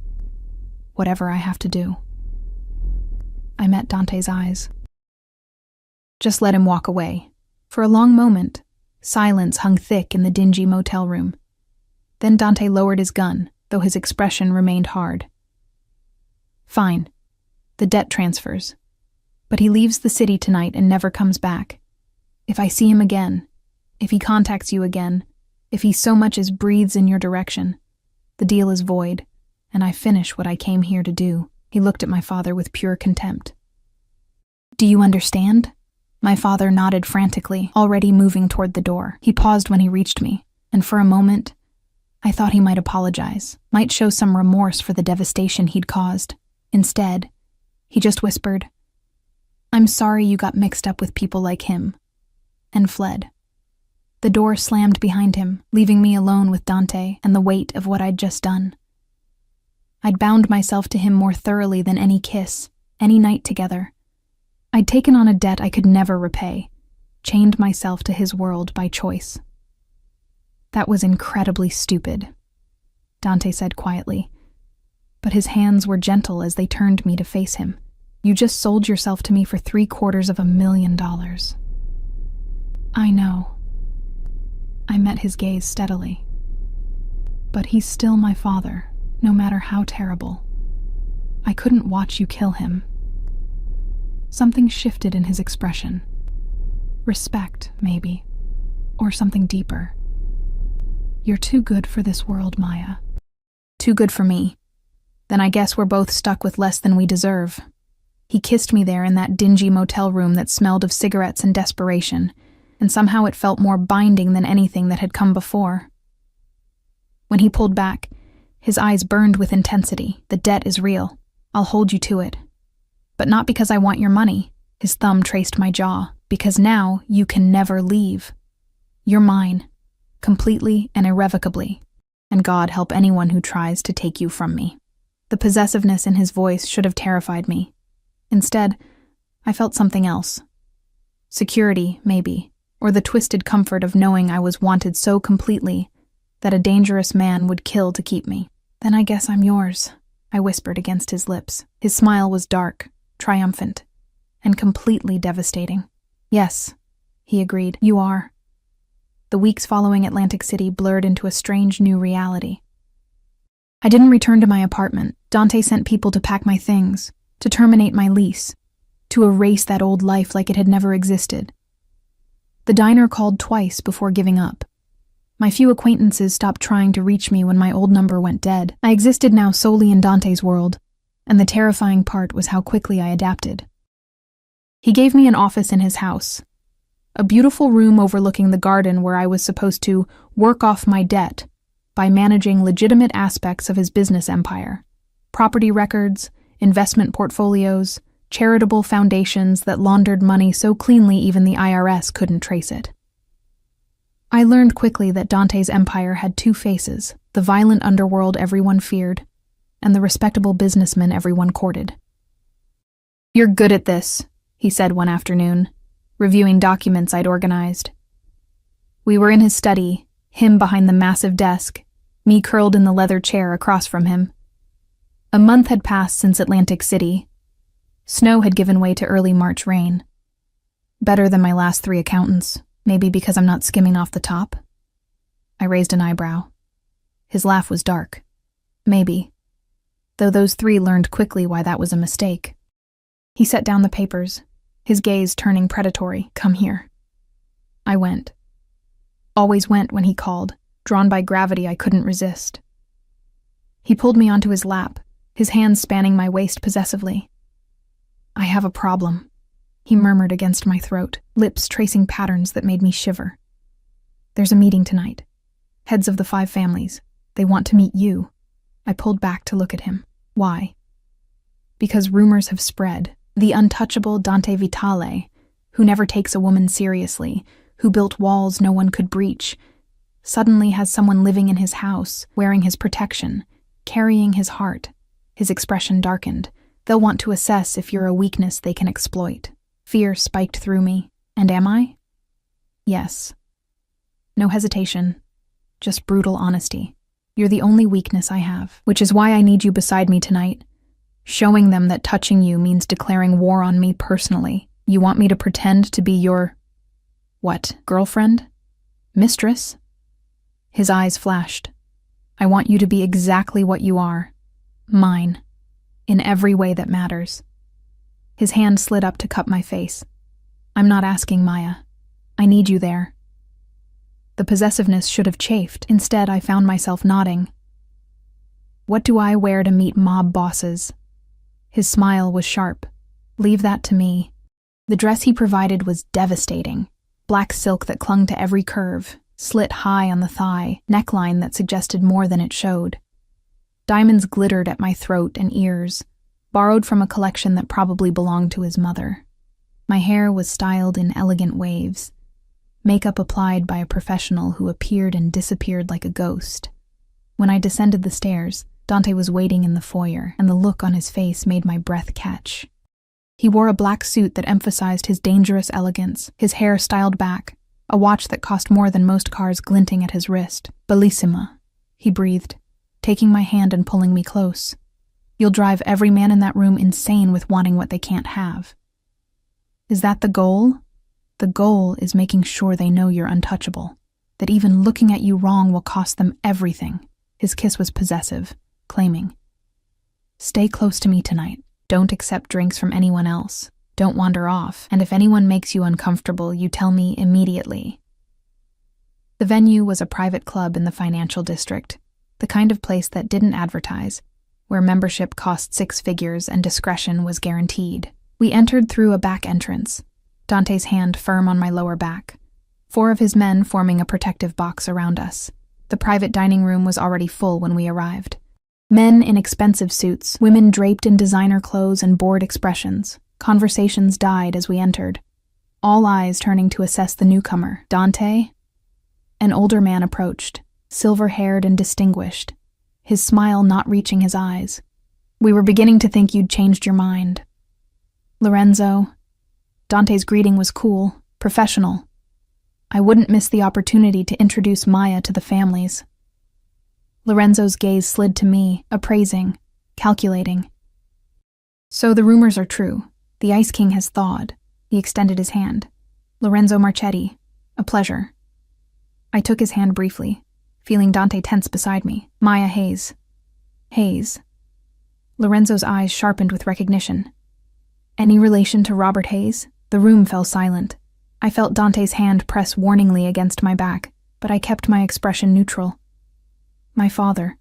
Whatever I have to do. I met Dante's eyes. Just let him walk away. For a long moment, silence hung thick in the dingy motel room. Then Dante lowered his gun, though his expression remained hard. Fine. The debt transfers. But he leaves the city tonight and never comes back. If I see him again, if he contacts you again, if he so much as breathes in your direction, the deal is void, and I finish what I came here to do. He looked at my father with pure contempt. Do you understand? My father nodded frantically, already moving toward the door. He paused when he reached me, and for a moment, I thought he might apologize, might show some remorse for the devastation he'd caused. Instead, he just whispered, I'm sorry you got mixed up with people like him, and fled. The door slammed behind him, leaving me alone with Dante and the weight of what I'd just done. I'd bound myself to him more thoroughly than any kiss, any night together. I'd taken on a debt I could never repay, chained myself to his world by choice. That was incredibly stupid, Dante said quietly, but his hands were gentle as they turned me to face him. You just sold yourself to me for $750,000. I know. I met his gaze steadily. But he's still my father, no matter how terrible. I couldn't watch you kill him. Something shifted in his expression. Respect, maybe. Or something deeper. You're too good for this world, Maya. Too good for me. Then I guess we're both stuck with less than we deserve. He kissed me there in that dingy motel room that smelled of cigarettes and desperation, and somehow it felt more binding than anything that had come before. When he pulled back, his eyes burned with intensity. The debt is real. I'll hold you to it. But not because I want your money. His thumb traced my jaw. Because now you can never leave. You're mine. Completely and irrevocably. And God help anyone who tries to take you from me. The possessiveness in his voice should have terrified me. Instead, I felt something else. Security, maybe, or the twisted comfort of knowing I was wanted so completely that a dangerous man would kill to keep me. Then I guess I'm yours, I whispered against his lips. His smile was dark, triumphant, and completely devastating. Yes, he agreed, you are. The weeks following Atlantic City blurred into a strange new reality. I didn't return to my apartment. Dante sent people to pack my things, to terminate my lease, to erase that old life like it had never existed. The diner called twice before giving up. My few acquaintances stopped trying to reach me when my old number went dead. I existed now solely in Dante's world, and the terrifying part was how quickly I adapted. He gave me an office in his house, a beautiful room overlooking the garden where I was supposed to work off my debt by managing legitimate aspects of his business empire, property records, investment portfolios, charitable foundations that laundered money so cleanly even the IRS couldn't trace it. I learned quickly that Dante's empire had two faces, the violent underworld everyone feared, and the respectable businessman everyone courted. "You're good at this," he said one afternoon, reviewing documents I'd organized. We were in his study, him behind the massive desk, me curled in the leather chair across from him. A month had passed since Atlantic City. Snow had given way to early March rain. Better than my last 3 accountants, maybe because I'm not skimming off the top. I raised an eyebrow. His laugh was dark. Maybe. Though those 3 learned quickly why that was a mistake. He set down the papers, his gaze turning predatory. "Come here." I went. Always went when he called, drawn by gravity I couldn't resist. He pulled me onto his lap, his hands spanning my waist possessively. "I have a problem," he murmured against my throat, lips tracing patterns that made me shiver. "There's a meeting tonight. Heads of the 5 families. They want to meet you." I pulled back to look at him. "Why?" "Because rumors have spread. The untouchable Dante Vitale, who never takes a woman seriously, who built walls no one could breach, suddenly has someone living in his house, wearing his protection, carrying his heart." His expression darkened. "They'll want to assess if you're a weakness they can exploit." Fear spiked through me. And am I? Yes. No hesitation. Just brutal honesty. You're the only weakness I have, which is why I need you beside me tonight. Showing them that touching you means declaring war on me personally. You want me to pretend to be your... what, girlfriend? Mistress? His eyes flashed. I want you to be exactly what you are. Mine. In every way that matters. His hand slid up to cup my face. "I'm not asking, Maya. I need you there." The possessiveness should have chafed. Instead, I found myself nodding. "What do I wear to meet mob bosses?" His smile was sharp. "Leave that to me." The dress he provided was devastating. Black silk that clung to every curve, slit high on the thigh, neckline that suggested more than it showed. Diamonds glittered at my throat and ears, borrowed from a collection that probably belonged to his mother. My hair was styled in elegant waves, makeup applied by a professional who appeared and disappeared like a ghost. When I descended the stairs, Dante was waiting in the foyer, and the look on his face made my breath catch. He wore a black suit that emphasized his dangerous elegance, his hair styled back, a watch that cost more than most cars glinting at his wrist. "Bellissima," he breathed, taking my hand and pulling me close. "You'll drive every man in that room insane with wanting what they can't have." Is that the goal? The goal is making sure they know you're untouchable, that even looking at you wrong will cost them everything. His kiss was possessive, claiming. "Stay close to me tonight. Don't accept drinks from anyone else. Don't wander off, and if anyone makes you uncomfortable, you tell me immediately." The venue was a private club in the financial district, the kind of place that didn't advertise, where membership cost 6 figures and discretion was guaranteed. We entered through a back entrance, Dante's hand firm on my lower back, 4 of his men forming a protective box around us. The private dining room was already full when we arrived. Men in expensive suits, women draped in designer clothes and bored expressions. Conversations died as we entered, all eyes turning to assess the newcomer. "Dante?" An older man approached, silver-haired and distinguished, his smile not reaching his eyes. "We were beginning to think you'd changed your mind." "Lorenzo." Dante's greeting was cool, professional. I wouldn't miss the opportunity to introduce Maya to the families. Lorenzo's gaze slid to me, appraising, calculating. "So the rumors are true. The Ice King has thawed." He extended his hand. "Lorenzo Marchetti, a pleasure." I took his hand briefly, feeling Dante tense beside me. "Maya Hayes." "Hayes." Lorenzo's eyes sharpened with recognition. "Any relation to Robert Hayes?" The room fell silent. I felt Dante's hand press warningly against my back, but I kept my expression neutral. "My father,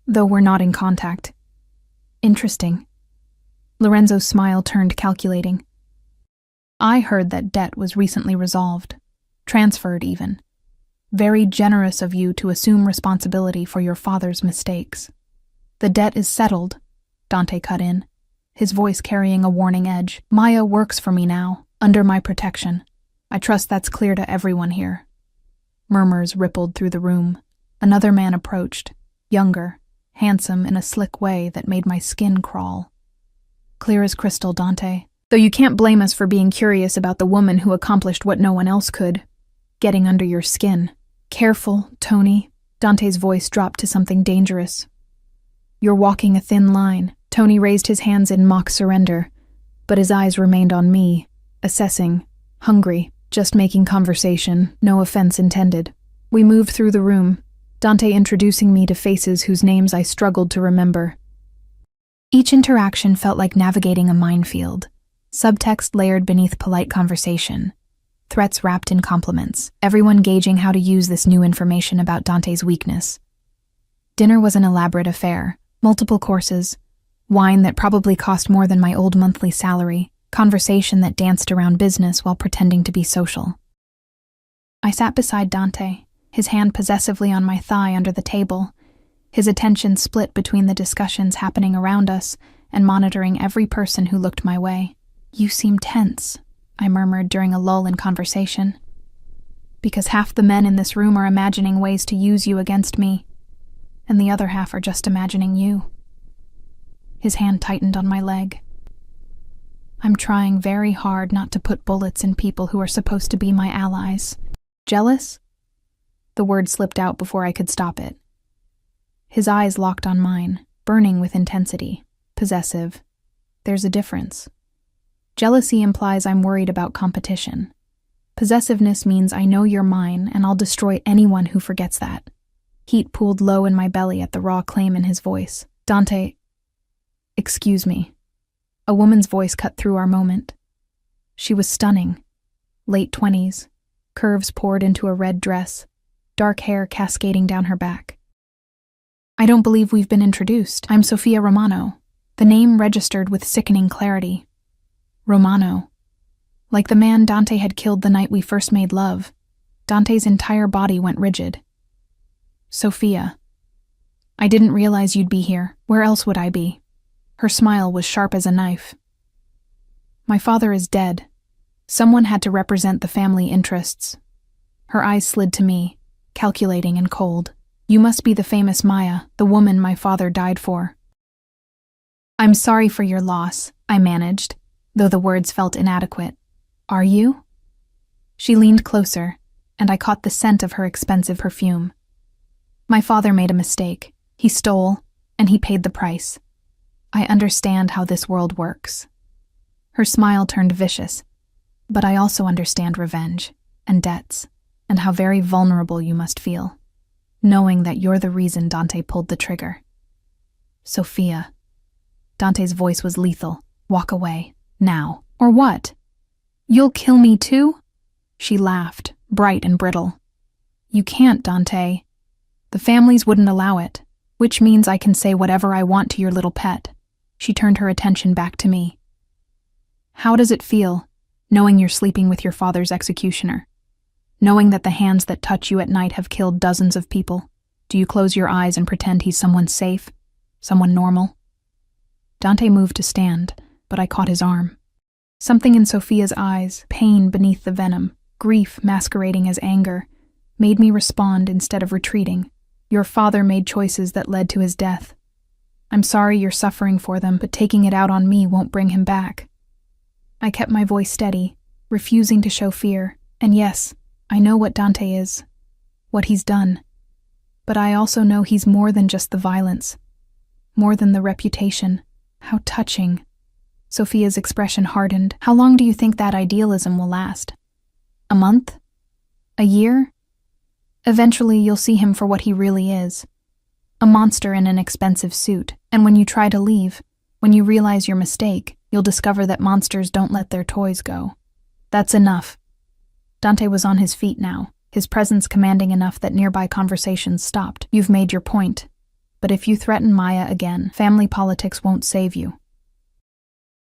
though we're not in contact." "Interesting." Lorenzo's smile turned calculating. "I heard that debt was recently resolved, transferred even. Very generous of you to assume responsibility for your father's mistakes." "The debt is settled," Dante cut in, his voice carrying a warning edge. "Maya works for me now, under my protection. I trust that's clear to everyone here." Murmurs rippled through the room. Another man approached, younger, handsome in a slick way that made my skin crawl. Clear as crystal, Dante. Though you can't blame us for being curious about the woman who accomplished what no one else could. Getting under your skin. Careful, Tony. Dante's voice dropped to something dangerous. You're walking a thin line. Tony raised his hands in mock surrender, but his eyes remained on me, assessing, hungry, just making conversation, no offense intended. We moved through the room, Dante introducing me to faces whose names I struggled to remember. Each interaction felt like navigating a minefield, subtext layered beneath polite conversation, threats wrapped in compliments, everyone gauging how to use this new information about Dante's weakness. Dinner was an elaborate affair, multiple courses, wine that probably cost more than my old monthly salary, conversation that danced around business while pretending to be social. I sat beside Dante, his hand possessively on my thigh under the table, his attention split between the discussions happening around us and monitoring every person who looked my way. You seem tense, I murmured during a lull in conversation. Because half the men in this room are imagining ways to use you against me, and the other half are just imagining you. His hand tightened on my leg. I'm trying very hard not to put bullets in people who are supposed to be my allies. Jealous? The word slipped out before I could stop it. His eyes locked on mine, burning with intensity. Possessive. There's a difference. Jealousy implies I'm worried about competition. Possessiveness means I know you're mine and I'll destroy anyone who forgets that. Heat pooled low in my belly at the raw claim in his voice. Dante, excuse me. A woman's voice cut through our moment. She was stunning. Late 20s, curves poured into a red dress, dark hair cascading down her back. I don't believe we've been introduced. I'm Sofia Romano. The name registered with sickening clarity. Romano. Like the man Dante had killed the night we first made love, Dante's entire body went rigid. Sofia. I didn't realize you'd be here. Where else would I be? Her smile was sharp as a knife. My father is dead. Someone had to represent the family interests. Her eyes slid to me, calculating and cold. You must be the famous Maya, the woman my father died for. I'm sorry for your loss, I managed, though the words felt inadequate. Are you? She leaned closer, and I caught the scent of her expensive perfume. My father made a mistake. He stole, and he paid the price. I understand how this world works. Her smile turned vicious, but I also understand revenge, and debts, and how very vulnerable you must feel, knowing that you're the reason Dante pulled the trigger. Sofia. Dante's voice was lethal. Walk away. Now. Or what? You'll kill me too? She laughed, bright and brittle. You can't, Dante. The families wouldn't allow it, which means I can say whatever I want to your little pet. She turned her attention back to me. How does it feel, knowing you're sleeping with your father's executioner? Knowing that the hands that touch you at night have killed dozens of people? Do you close your eyes and pretend he's someone safe? Someone normal? Dante moved to stand, but I caught his arm. Something in Sofia's eyes, pain beneath the venom, grief masquerading as anger, made me respond instead of retreating. Your father made choices that led to his death. I'm sorry you're suffering for them, but taking it out on me won't bring him back. I kept my voice steady, refusing to show fear, and yes, I know what Dante is, what he's done. But I also know he's more than just the violence, more than the reputation. How touching. Sofia's expression hardened. How long do you think that idealism will last? A month? A year? Eventually you'll see him for what he really is. A monster in an expensive suit, and when you try to leave, when you realize your mistake, you'll discover that monsters don't let their toys go. That's enough. Dante was on his feet now, his presence commanding enough that nearby conversations stopped. You've made your point. But if you threaten Maya again, family politics won't save you.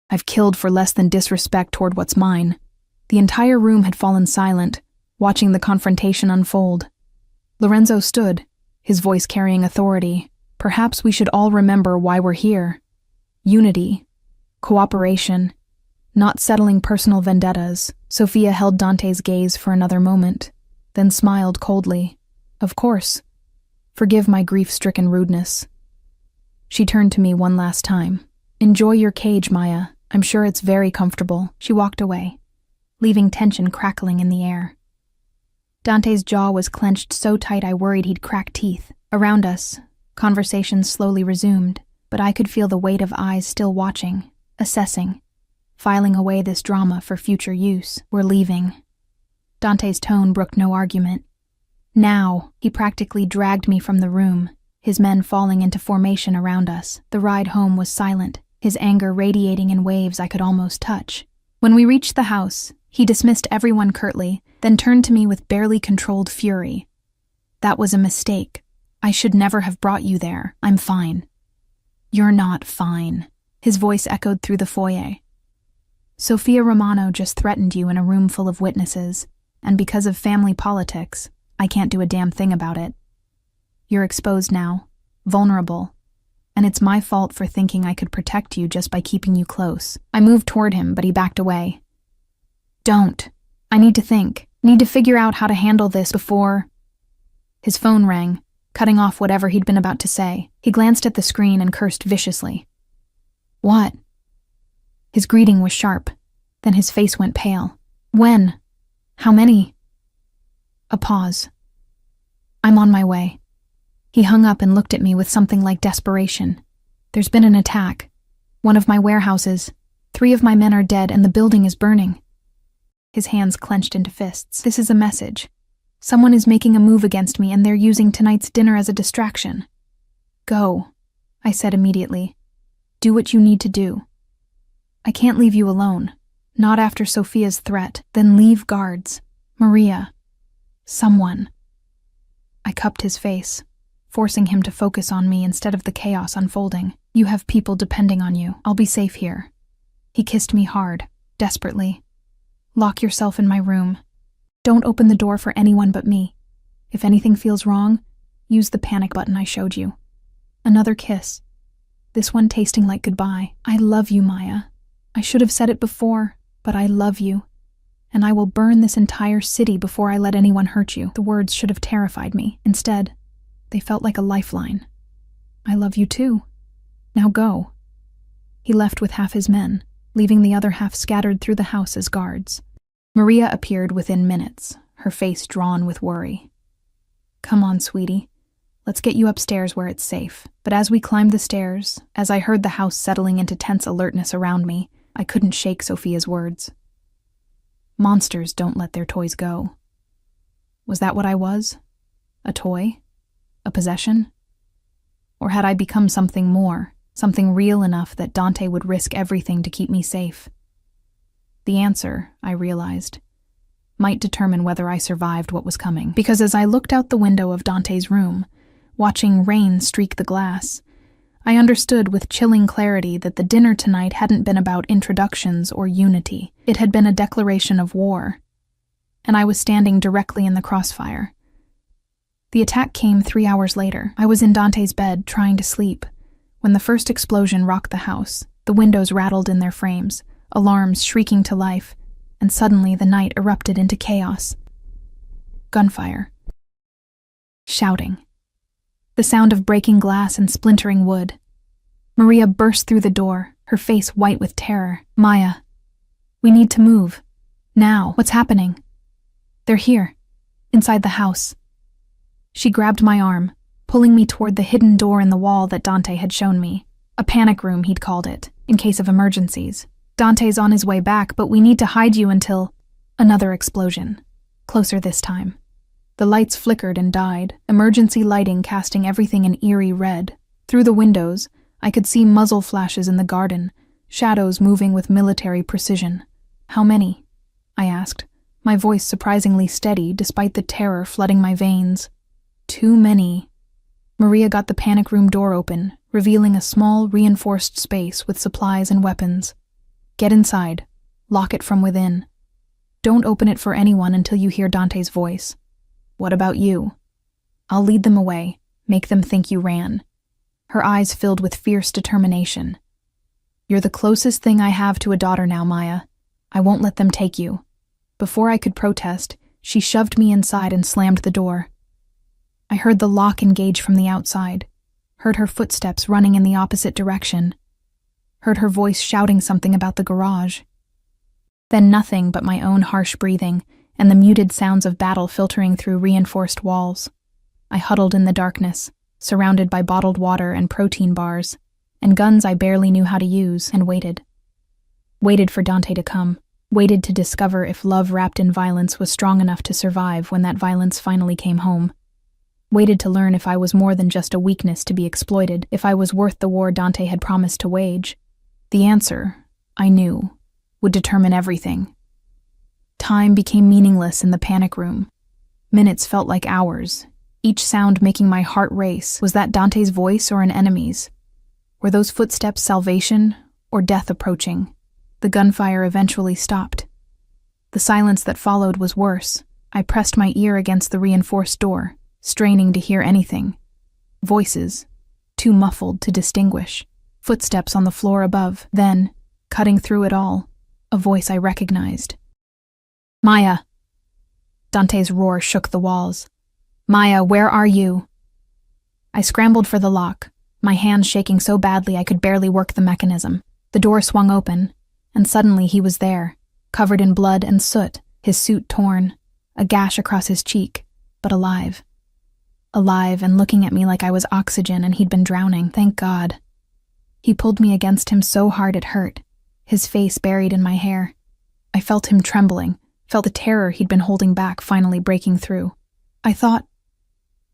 I've killed for less than disrespect toward what's mine. The entire room had fallen silent, watching the confrontation unfold. Lorenzo stood, his voice carrying authority. Perhaps we should all remember why we're here. Unity. Cooperation. Not settling personal vendettas. Sofia held Dante's gaze for another moment. then smiled coldly. Of course. Forgive my grief-stricken rudeness. She turned to me one last time. Enjoy your cage, Maya. I'm sure it's very comfortable. She walked away, leaving tension crackling in the air. Dante's jaw was clenched so tight I worried he'd crack teeth. Around us, conversation slowly resumed, but I could feel the weight of eyes still watching, assessing, filing away this drama for future use. We're leaving. Dante's tone brooked no argument. Now, he practically dragged me from the room, his men falling into formation around us. The ride home was silent, his anger radiating in waves I could almost touch. When we reached the house, he dismissed everyone curtly, then turned to me with barely controlled fury. That was a mistake. I should never have brought you there. I'm fine. You're not fine. His voice echoed through the foyer. Sofia Romano just threatened you in a room full of witnesses, and because of family politics, I can't do a damn thing about it. You're exposed now, vulnerable, and it's my fault for thinking I could protect you just by keeping you close. I moved toward him, but he backed away. Don't. I need to think. Need to figure out how to handle this before... His phone rang, cutting off whatever he'd been about to say. He glanced at the screen and cursed viciously. What? His greeting was sharp, then his face went pale. When? How many? A pause. I'm on my way. He hung up and looked at me with something like desperation. There's been an attack. One of my warehouses. 3 of my men are dead and the building is burning. His hands clenched into fists. This is a message. Someone is making a move against me and they're using tonight's dinner as a distraction. Go, I said immediately. Do what you need to do. I can't leave you alone. Not after Sofia's threat. Then leave guards. Maria. Someone. I cupped his face, forcing him to focus on me instead of the chaos unfolding. You have people depending on you. I'll be safe here. He kissed me hard, desperately. Lock yourself in my room. Don't open the door for anyone but me. If anything feels wrong, use the panic button I showed you. Another kiss. This one tasting like goodbye. I love you, Maya. I should have said it before, but I love you. And I will burn this entire city before I let anyone hurt you. The words should have terrified me. Instead, they felt like a lifeline. I love you too. Now go. He left with half his men, leaving the other half scattered through the house as guards. Maria appeared within minutes, her face drawn with worry. Come on, sweetie. Let's get you upstairs where it's safe. But as we climbed the stairs, as I heard the house settling into tense alertness around me, I couldn't shake Sophia's words. Monsters don't let their toys go. Was that what I was? A toy? A possession? Or had I become something more, something real enough that Dante would risk everything to keep me safe? The answer, I realized, might determine whether I survived what was coming. Because as I looked out the window of Dante's room, watching rain streak the glass, I understood with chilling clarity that the dinner tonight hadn't been about introductions or unity. It had been a declaration of war, and I was standing directly in the crossfire. The attack came 3 hours later. I was in Dante's bed, trying to sleep, when the first explosion rocked the house. The windows rattled in their frames, alarms shrieking to life, and suddenly the night erupted into chaos. Gunfire. Shouting. The sound of breaking glass and splintering wood. Maria burst through the door, her face white with terror. Maya, we need to move. Now. What's happening? They're here, inside the house. She grabbed my arm, pulling me toward the hidden door in the wall that Dante had shown me. A panic room, he'd called it, in case of emergencies. Dante's on his way back, but we need to hide you until... Another explosion. Closer this time. The lights flickered and died, emergency lighting casting everything in eerie red. Through the windows, I could see muzzle flashes in the garden, shadows moving with military precision. How many? I asked, my voice surprisingly steady despite the terror flooding my veins. Too many. Maria got the panic room door open, revealing a small, reinforced space with supplies and weapons. Get inside. Lock it from within. Don't open it for anyone until you hear Dante's voice. What about you? I'll lead them away, make them think you ran. Her eyes filled with fierce determination. You're the closest thing I have to a daughter now, Maya. I won't let them take you. Before I could protest, She shoved me inside and slammed the door. I heard the lock engage from the outside, heard her footsteps running in the opposite direction, heard her voice shouting something about the garage. Then nothing but my own harsh breathing and the muted sounds of battle filtering through reinforced walls. I huddled in the darkness, surrounded by bottled water and protein bars, and guns I barely knew how to use, and waited. Waited for Dante to come, waited to discover if love wrapped in violence was strong enough to survive when that violence finally came home. Waited to learn if I was more than just a weakness to be exploited, if I was worth the war Dante had promised to wage. The answer, I knew, would determine everything. Time became meaningless in the panic room. Minutes felt like hours, each sound making my heart race. Was that Dante's voice or an enemy's? Were those footsteps salvation or death approaching? The gunfire eventually stopped. The silence that followed was worse. I pressed my ear against the reinforced door, straining to hear anything. Voices, too muffled to distinguish. Footsteps on the floor above. Then, cutting through it all, a voice I recognized. Maya! Dante's roar shook the walls. Maya, where are you? I scrambled for the lock, my hands shaking so badly I could barely work the mechanism. The door swung open, and suddenly he was there, covered in blood and soot, his suit torn, a gash across his cheek, but alive. Alive and looking at me like I was oxygen and he'd been drowning, thank God. He pulled me against him so hard it hurt, his face buried in my hair. I felt him trembling, felt the terror he'd been holding back finally breaking through.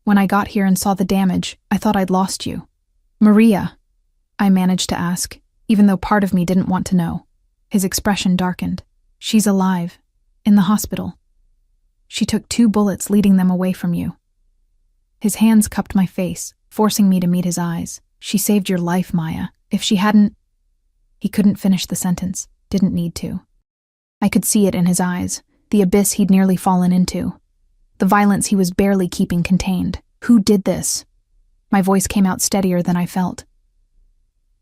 When I got here and saw the damage, I thought I'd lost you. Maria, I managed to ask, even though part of me didn't want to know. His expression darkened. She's alive, in the hospital. She took 2 bullets leading them away from you. His hands cupped my face, forcing me to meet his eyes. She saved your life, Maya. If she hadn't... He couldn't finish the sentence, didn't need to. I could see it in his eyes, the abyss he'd nearly fallen into. The violence he was barely keeping contained. Who did this? My voice came out steadier than I felt.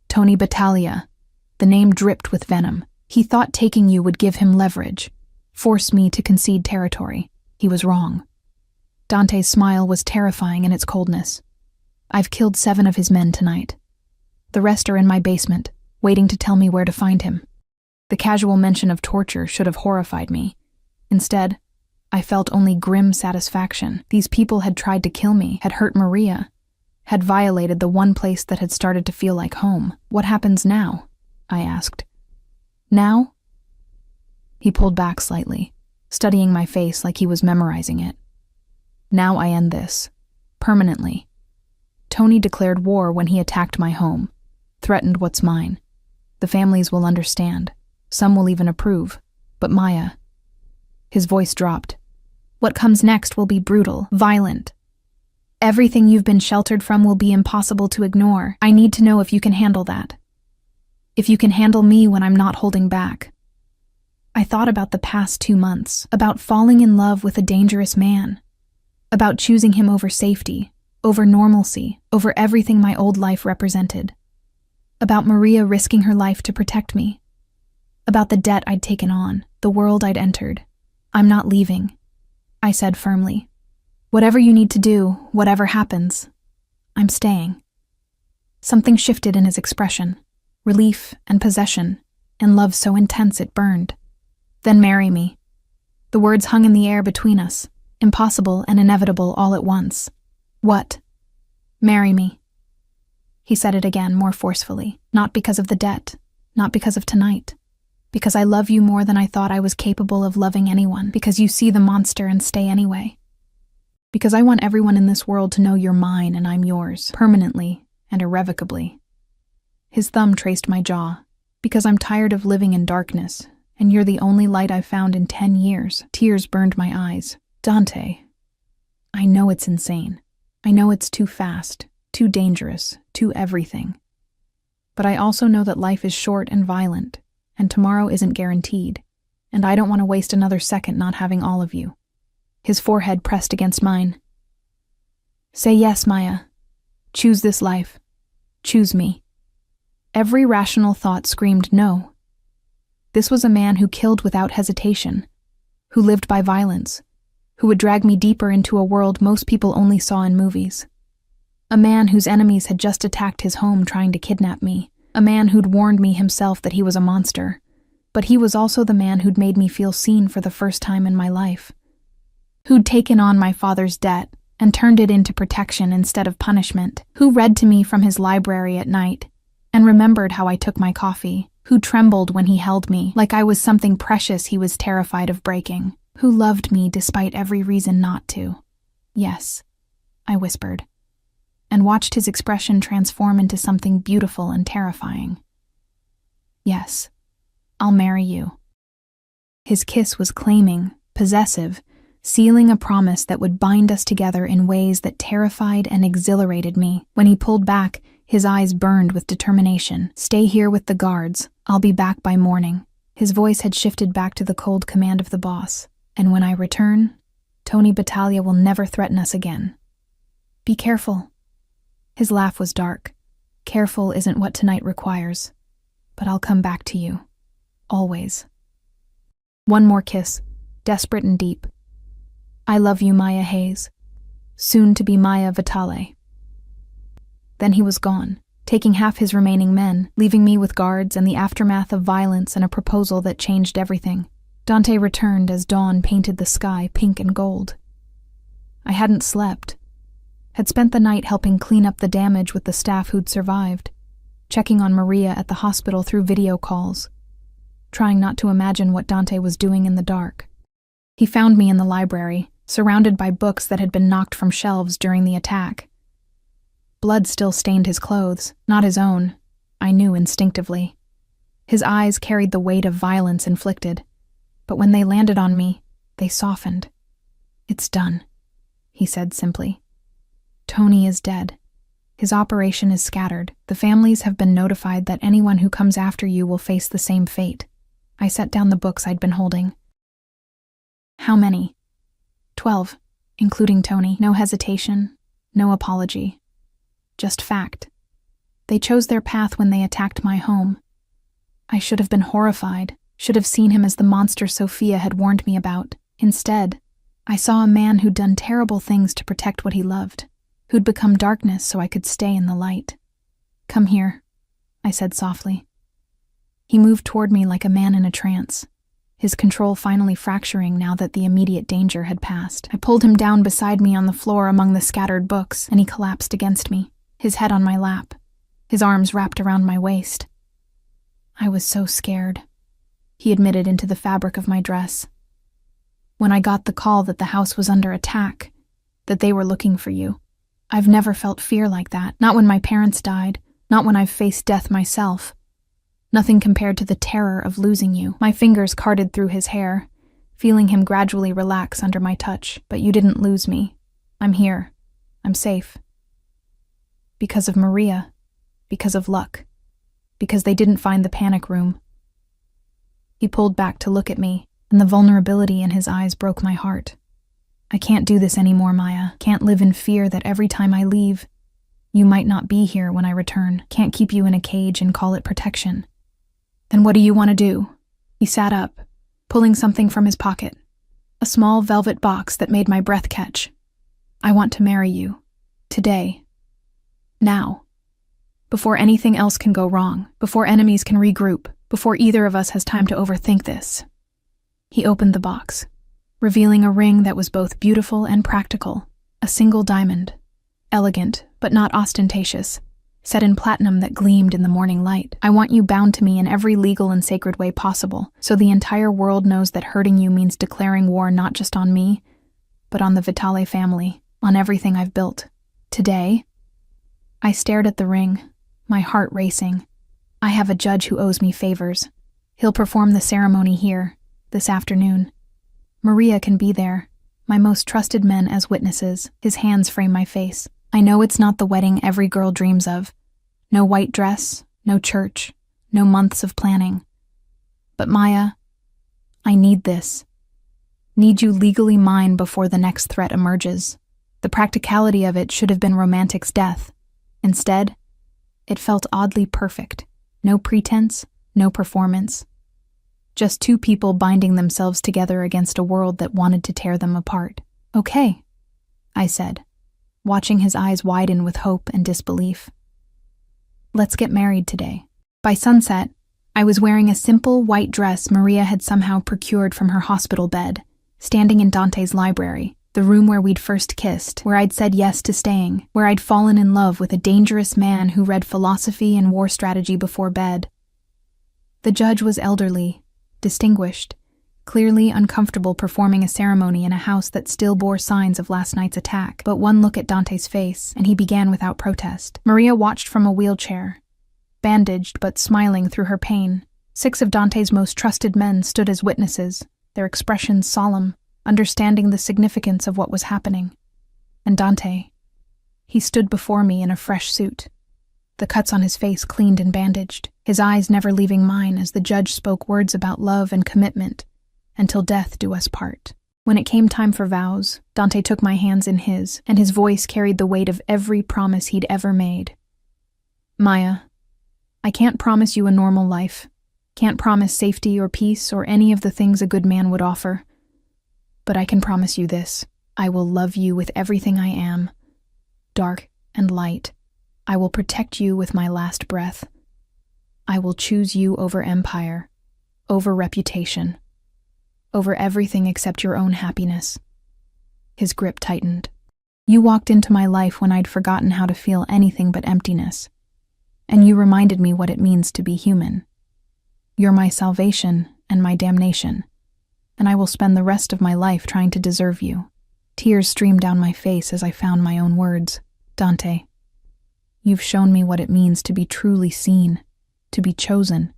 Tony Battaglia. The name dripped with venom. He thought taking you would give him leverage, force me to concede territory. He was wrong. Dante's smile was terrifying in its coldness. I've killed 7 of his men tonight. The rest are in my basement, waiting to tell me where to find him. The casual mention of torture should have horrified me. Instead, I felt only grim satisfaction. These people had tried to kill me, had hurt Maria, had violated the one place that had started to feel like home. What happens now? I asked. Now? He pulled back slightly, studying my face like he was memorizing it. Now I end this. Permanently. Tony declared war when he attacked my home, threatened what's mine. The families will understand. Some will even approve. But Maya... His voice dropped. What comes next will be brutal, violent. Everything you've been sheltered from will be impossible to ignore. I need to know if you can handle that. If you can handle me when I'm not holding back. I thought about the past 2 months, about falling in love with a dangerous man, about choosing him over safety, over normalcy, over everything my old life represented, about Maria risking her life to protect me, about the debt I'd taken on, the world I'd entered. I'm not leaving, I said firmly. Whatever you need to do, whatever happens, I'm staying. Something shifted in his expression, relief and possession, and love so intense it burned. Then marry me. The words hung in the air between us, impossible and inevitable all at once. What? Marry me. He said it again more forcefully, not because of the debt, not because of tonight. Because I love you more than I thought I was capable of loving anyone, because you see the monster and stay anyway. Because I want everyone in this world to know you're mine and I'm yours, permanently and irrevocably. His thumb traced my jaw. Because I'm tired of living in darkness, and you're the only light I've found in 10 years. Tears burned my eyes. Dante, I know it's insane. I know it's too fast, too dangerous, too everything. But I also know that life is short and violent, and tomorrow isn't guaranteed, and I don't want to waste another second not having all of you. His forehead pressed against mine. Say yes, Maya. Choose this life. Choose me. Every rational thought screamed no. This was a man who killed without hesitation, who lived by violence, who would drag me deeper into a world most people only saw in movies. A man whose enemies had just attacked his home trying to kidnap me. A man who'd warned me himself that he was a monster. But he was also the man who'd made me feel seen for the first time in my life. Who'd taken on my father's debt and turned it into protection instead of punishment. Who read to me from his library at night and remembered how I took my coffee. Who trembled when he held me like I was something precious he was terrified of breaking. Who loved me despite every reason not to. Yes, I whispered, and watched his expression transform into something beautiful and terrifying. Yes, I'll marry you. His kiss was claiming, possessive, sealing a promise that would bind us together in ways that terrified and exhilarated me. When he pulled back, his eyes burned with determination. Stay here with the guards. I'll be back by morning. His voice had shifted back to the cold command of the boss. And when I return, Tony Battaglia will never threaten us again. Be careful. His laugh was dark. Careful isn't what tonight requires. But I'll come back to you. Always. One more kiss, desperate and deep. I love you, Maya Hayes. Soon to be Maya Vitale. Then he was gone, taking half his remaining men, leaving me with guards and the aftermath of violence and a proposal that changed everything. Dante returned as dawn painted the sky pink and gold. I hadn't slept. Had spent the night helping clean up the damage with the staff who'd survived, checking on Maria at the hospital through video calls, trying not to imagine what Dante was doing in the dark. He found me in the library, surrounded by books that had been knocked from shelves during the attack. Blood still stained his clothes, not his own, I knew instinctively. His eyes carried the weight of violence inflicted, but when they landed on me, they softened. It's done, he said simply. Tony is dead. His operation is scattered. The families have been notified that anyone who comes after you will face the same fate. I set down the books I'd been holding. How many? 12, including Tony. No hesitation, no apology. Just fact. They chose their path when they attacked my home. I should have been horrified, should have seen him as the monster Sophia had warned me about. Instead, I saw a man who'd done terrible things to protect what he loved, who'd become darkness so I could stay in the light. Come here, I said softly. He moved toward me like a man in a trance, his control finally fracturing now that the immediate danger had passed. I pulled him down beside me on the floor among the scattered books, and he collapsed against me, his head on my lap, his arms wrapped around my waist. I was so scared, he admitted into the fabric of my dress. When I got the call that the house was under attack, that they were looking for you, I've never felt fear like that, not when my parents died, not when I've faced death myself. Nothing compared to the terror of losing you. My fingers carted through his hair, feeling him gradually relax under my touch. But you didn't lose me. I'm here. I'm safe. Because of Maria. Because of luck. Because they didn't find the panic room. He pulled back to look at me, and the vulnerability in his eyes broke my heart. I can't do this anymore, Maya. Can't live in fear that every time I leave, you might not be here when I return. Can't keep you in a cage and call it protection. Then what do you want to do? He sat up, pulling something from his pocket. A small velvet box that made my breath catch. I want to marry you. Today. Now. Before anything else can go wrong. Before enemies can regroup. Before either of us has time to overthink this. He opened the box, revealing a ring that was both beautiful and practical. A single diamond. Elegant, but not ostentatious. Set in platinum that gleamed in the morning light. I want you bound to me in every legal and sacred way possible, so the entire world knows that hurting you means declaring war not just on me, but on the Vitale family, on everything I've built. Today, I stared at the ring, my heart racing. I have a judge who owes me favors. He'll perform the ceremony here, this afternoon. Maria can be there, my most trusted men as witnesses. His hands frame my face. I know it's not the wedding every girl dreams of. No white dress, no church, no months of planning. But Maya, I need this. Need you legally mine before the next threat emerges. The practicality of it should have been romantic's death. Instead, it felt oddly perfect. No pretense, no performance. Just two people binding themselves together against a world that wanted to tear them apart. Okay, I said, watching his eyes widen with hope and disbelief. Let's get married today. By sunset, I was wearing a simple white dress Maria had somehow procured from her hospital bed, standing in Dante's library, the room where we'd first kissed, where I'd said yes to staying, where I'd fallen in love with a dangerous man who read philosophy and war strategy before bed. The judge was elderly, distinguished, clearly uncomfortable performing a ceremony in a house that still bore signs of last night's attack. But one look at Dante's face, and he began without protest. Maria watched from a wheelchair, bandaged but smiling through her pain. 6 of Dante's most trusted men stood as witnesses, their expressions solemn, understanding the significance of what was happening. And Dante, he stood before me in a fresh suit, the cuts on his face cleaned and bandaged, his eyes never leaving mine as the judge spoke words about love and commitment, until death do us part. When it came time for vows, Dante took my hands in his, and his voice carried the weight of every promise he'd ever made. Maya, I can't promise you a normal life, can't promise safety or peace or any of the things a good man would offer. But I can promise you this: I will love you with everything I am, dark and light. I will protect you with my last breath. I will choose you over empire, over reputation, over everything except your own happiness. His grip tightened. You walked into my life when I'd forgotten how to feel anything but emptiness, and you reminded me what it means to be human. You're my salvation and my damnation, and I will spend the rest of my life trying to deserve you. Tears streamed down my face as I found my own words. Dante, you've shown me what it means to be truly seen, to be chosen,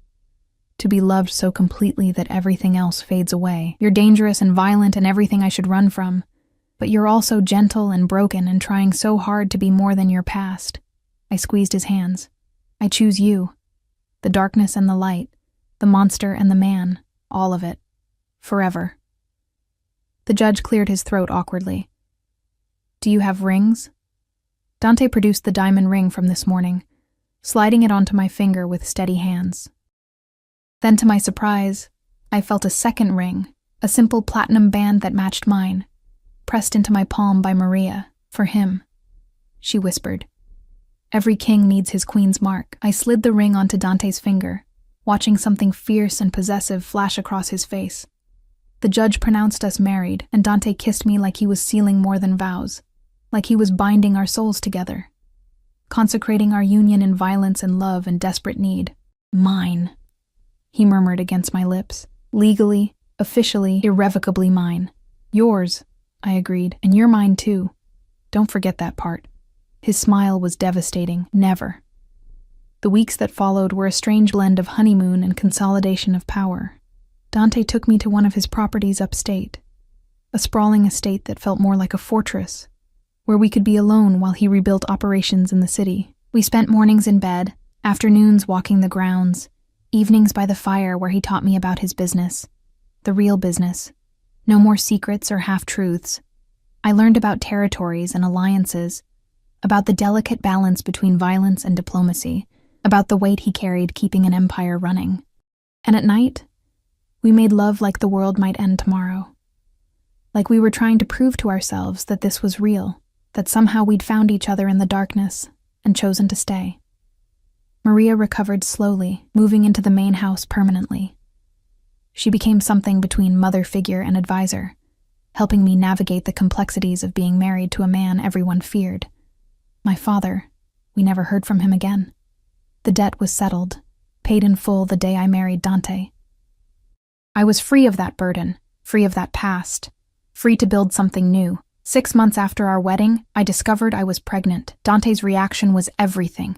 to be loved so completely that everything else fades away. You're dangerous and violent and everything I should run from, but you're also gentle and broken and trying so hard to be more than your past. I squeezed his hands. I choose you, the darkness and the light, the monster and the man, all of it, forever. The judge cleared his throat awkwardly. Do you have rings? Dante produced the diamond ring from this morning, sliding it onto my finger with steady hands. Then, to my surprise, I felt a second ring, a simple platinum band that matched mine, pressed into my palm by Maria, for him. She whispered, "Every king needs his queen's mark." I slid the ring onto Dante's finger, watching something fierce and possessive flash across his face. The judge pronounced us married, and Dante kissed me like he was sealing more than vows, like he was binding our souls together, consecrating our union in violence and love and desperate need. Mine, he murmured against my lips. Legally, officially, irrevocably mine. Yours, I agreed, and you're mine too. Don't forget that part. His smile was devastating. Never. The weeks that followed were a strange blend of honeymoon and consolidation of power. Dante took me to one of his properties upstate, a sprawling estate that felt more like a fortress, where we could be alone while he rebuilt operations in the city. We spent mornings in bed, afternoons walking the grounds, evenings by the fire where he taught me about his business, the real business. No more secrets or half-truths. I learned about territories and alliances, about the delicate balance between violence and diplomacy, about the weight he carried keeping an empire running. And at night, we made love like the world might end tomorrow. Like we were trying to prove to ourselves that this was real, that somehow we'd found each other in the darkness and chosen to stay. Maria recovered slowly, moving into the main house permanently. She became something between mother figure and advisor, helping me navigate the complexities of being married to a man everyone feared. My father, we never heard from him again. The debt was settled, paid in full the day I married Dante. I was free of that burden, free of that past, free to build something new. 6 months after our wedding, I discovered I was pregnant. Dante's reaction was everything.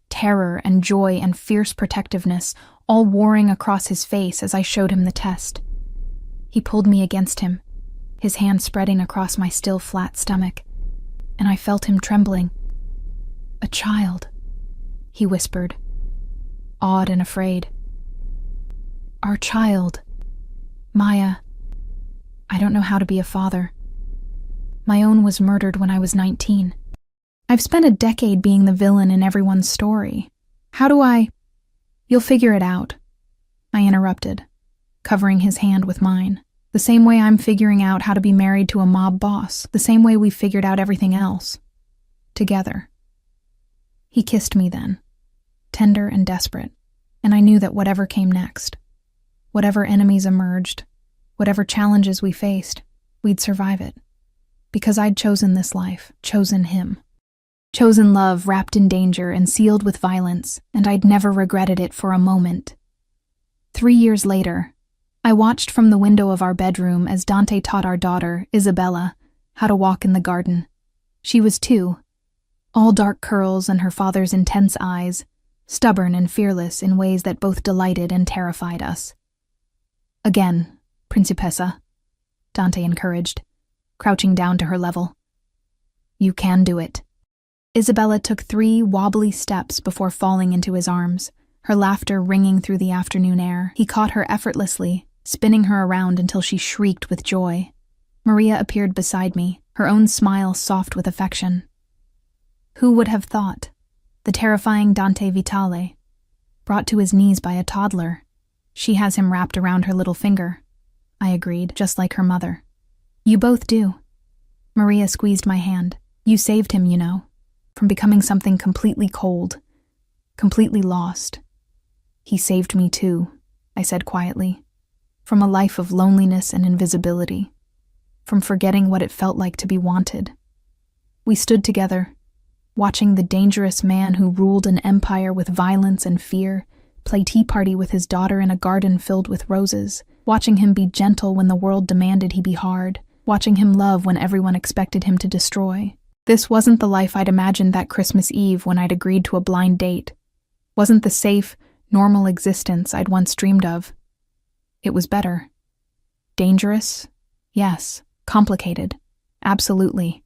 Terror and joy and fierce protectiveness, all warring across his face as I showed him the test. He pulled me against him, his hand spreading across my still flat stomach, and I felt him trembling. "A child," he whispered, awed and afraid. "Our child. Maya. I don't know how to be a father. My own was murdered when I was 19. I've spent a decade being the villain in everyone's story. How do I—" "You'll figure it out," I interrupted. covering his hand with mine. The same way I'm figuring out how to be married to a mob boss, the same way we figured out everything else. Together. He kissed me then, tender and desperate, and I knew that whatever came next, whatever enemies emerged, whatever challenges we faced, we'd survive it. Because I'd chosen this life, chosen him. Chosen love wrapped in danger and sealed with violence, and I'd never regretted it for a moment. 3 years later, I watched from the window of our bedroom as Dante taught our daughter, Isabella, how to walk in the garden. She was 2, all dark curls and her father's intense eyes, stubborn and fearless in ways that both delighted and terrified us. Again, Principessa, Dante encouraged, crouching down to her level. You can do it. Isabella took 3 wobbly steps before falling into his arms, her laughter ringing through the afternoon air. He caught her effortlessly, spinning her around until she shrieked with joy. Maria appeared beside me, her own smile soft with affection. Who would have thought? The terrifying Dante Vitale, brought to his knees by a toddler. She has him wrapped around her little finger. I agreed, just like her mother. You both do. Maria squeezed my hand. You saved him, you know, from becoming something completely cold, completely lost. He saved me too, I said quietly, from a life of loneliness and invisibility, from forgetting what it felt like to be wanted. We stood together, watching the dangerous man who ruled an empire with violence and fear play tea party with his daughter in a garden filled with roses, watching him be gentle when the world demanded he be hard, watching him love when everyone expected him to destroy. This wasn't the life I'd imagined that Christmas Eve when I'd agreed to a blind date. Wasn't the safe, normal existence I'd once dreamed of. It was better. Dangerous? Yes. Complicated? Absolutely.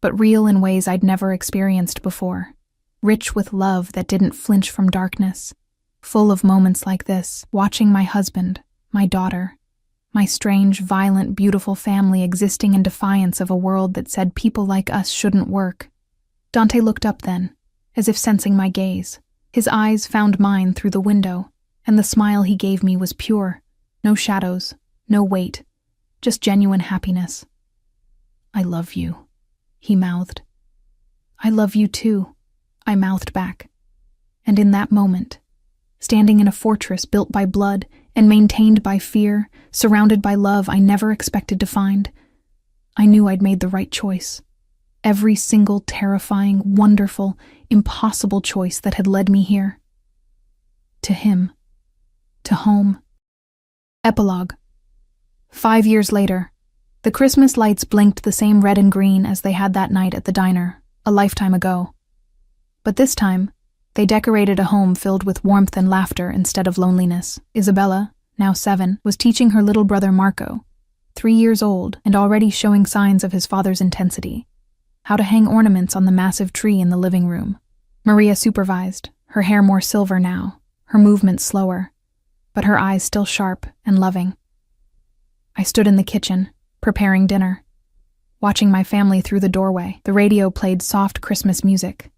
But real in ways I'd never experienced before. Rich with love that didn't flinch from darkness. Full of moments like this, watching my husband, my daughter, my strange, violent, beautiful family existing in defiance of a world that said people like us shouldn't work. Dante looked up then, as if sensing my gaze. His eyes found mine through the window, and the smile he gave me was pure. No shadows, no weight, just genuine happiness. I love you, he mouthed. I love you too, I mouthed back. And in that moment, standing in a fortress built by blood and maintained by fear, surrounded by love I never expected to find, I knew I'd made the right choice. Every single terrifying, wonderful, impossible choice that had led me here. To him. To home. Epilogue. 5 years later, the Christmas lights blinked the same red and green as they had that night at the diner, a lifetime ago. But this time, they decorated a home filled with warmth and laughter instead of loneliness. Isabella, now 7, was teaching her little brother Marco, 3 years old and already showing signs of his father's intensity, how to hang ornaments on the massive tree in the living room. Maria supervised, her hair more silver now, her movements slower, but her eyes still sharp and loving. I stood in the kitchen, preparing dinner, watching my family through the doorway. The radio played soft Christmas music.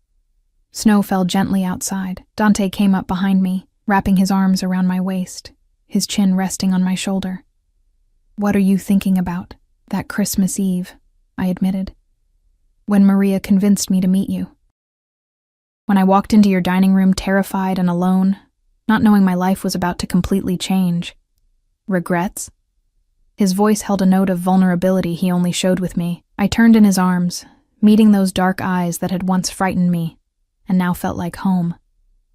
Snow fell gently outside. Dante came up behind me, wrapping his arms around my waist, his chin resting on my shoulder. What are you thinking about, that Christmas Eve? I admitted. When Maria convinced me to meet you. When I walked into your dining room terrified and alone, not knowing my life was about to completely change. Regrets? His voice held a note of vulnerability he only showed with me. I turned in his arms, meeting those dark eyes that had once frightened me, and now felt like home.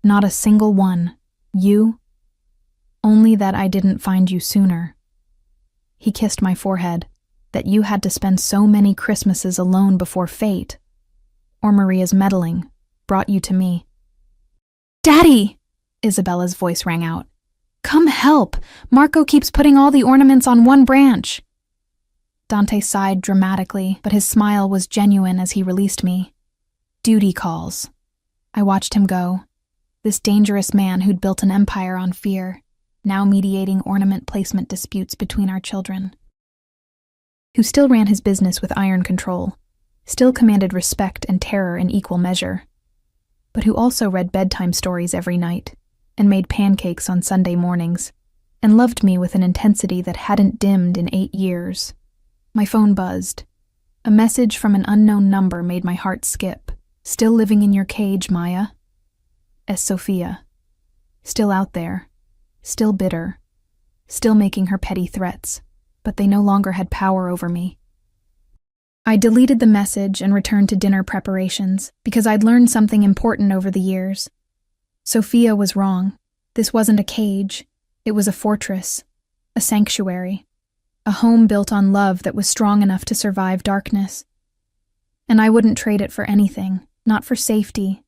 Not a single one. You? Only that I didn't find you sooner. He kissed my forehead, that you had to spend so many Christmases alone before fate, or Maria's meddling, brought you to me. Daddy! Isabella's voice rang out. Come help! Marco keeps putting all the ornaments on one branch. Dante sighed dramatically, but his smile was genuine as he released me. Duty calls. I watched him go, this dangerous man who'd built an empire on fear, now mediating ornament placement disputes between our children. Who still ran his business with iron control, still commanded respect and terror in equal measure, but who also read bedtime stories every night and made pancakes on Sunday mornings and loved me with an intensity that hadn't dimmed in 8 years. My phone buzzed. A message from an unknown number made my heart skip. Still living in your cage, Maya? S. Sophia. Still out there. Still bitter. Still making her petty threats. But they no longer had power over me. I deleted the message and returned to dinner preparations because I'd learned something important over the years. Sophia was wrong. This wasn't a cage. It was a fortress, a sanctuary, a home built on love that was strong enough to survive darkness. And I wouldn't trade it for anything, not for safety,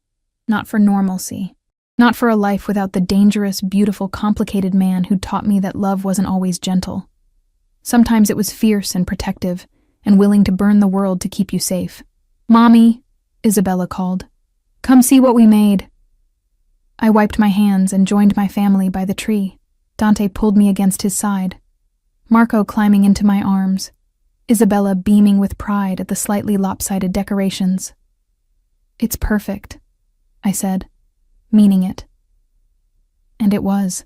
not for normalcy, not for a life without the dangerous, beautiful, complicated man who taught me that love wasn't always gentle. Sometimes it was fierce and protective, and willing to burn the world to keep you safe. "Mommy," Isabella called. "Come see what we made." I wiped my hands and joined my family by the tree. Dante pulled me against his side. Marco climbing into my arms. Isabella beaming with pride at the slightly lopsided decorations. "It's perfect," I said, meaning it. And it was.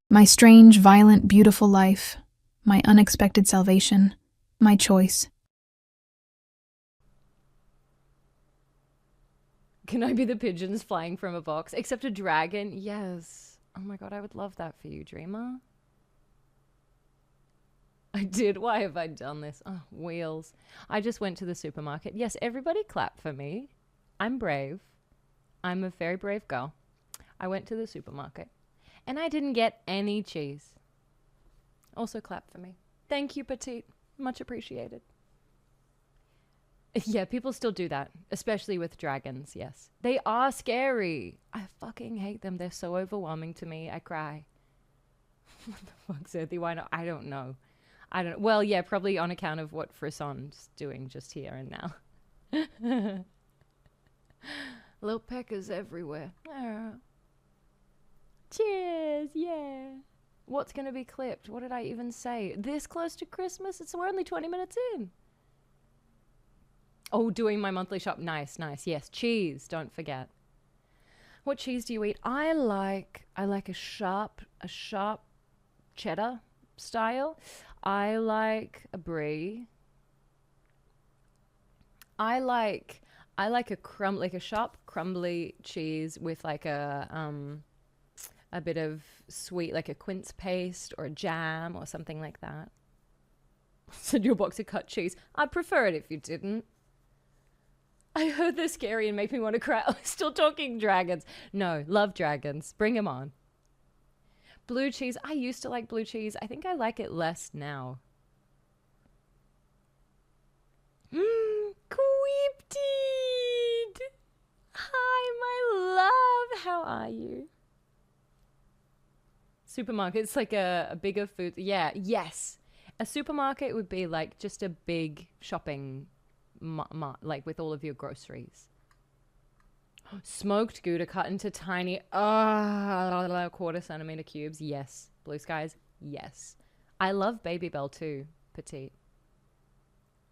My strange, violent, beautiful life, my unexpected salvation, my choice. Can I be the pigeons flying from a box? Except a dragon? Yes. Oh my god, I would love that for you, Dreamer. I did. Why have I done this? Oh, wheels. I just went to the supermarket. Yes, everybody clap for me. I'm brave. I'm a very brave girl. I went to the supermarket and I didn't get any cheese. Also clap for me. Thank you, Petite. Much appreciated. Yeah, people still do that, especially with dragons, yes. They are scary. I fucking hate them. They're so overwhelming to me. I cry. What the fuck's earthy? Why not? I don't know. Well, yeah, probably on account of what Frisson's doing just here and now. Little peckers everywhere. Cheers, yeah. What's going to be clipped? What did I even say? This close to Christmas? We're only 20 minutes in. Oh, doing my monthly shop. Nice, nice. Yes, cheese. Don't forget. What cheese do you eat? I like a sharp cheddar style. I like a brie. I like a sharp crumbly cheese with like a bit of sweet, like a quince paste or a jam or something like that. Send you a box of cut cheese. I'd prefer it if you didn't. I heard they're scary and make me want to cry. Oh, still talking dragons. No, love dragons. Bring them on. Blue cheese. I used to like blue cheese. I think I like it less now. Queepteed. Hi, my love. How are you? Supermarket. It's like a bigger food. Yeah, yes. A supermarket would be like just a big shopping like with all of your groceries. Smoked Gouda cut into tiny 1/4 centimeter cubes. Yes. Blue skies. Yes. I love Baby Bell too, Petite.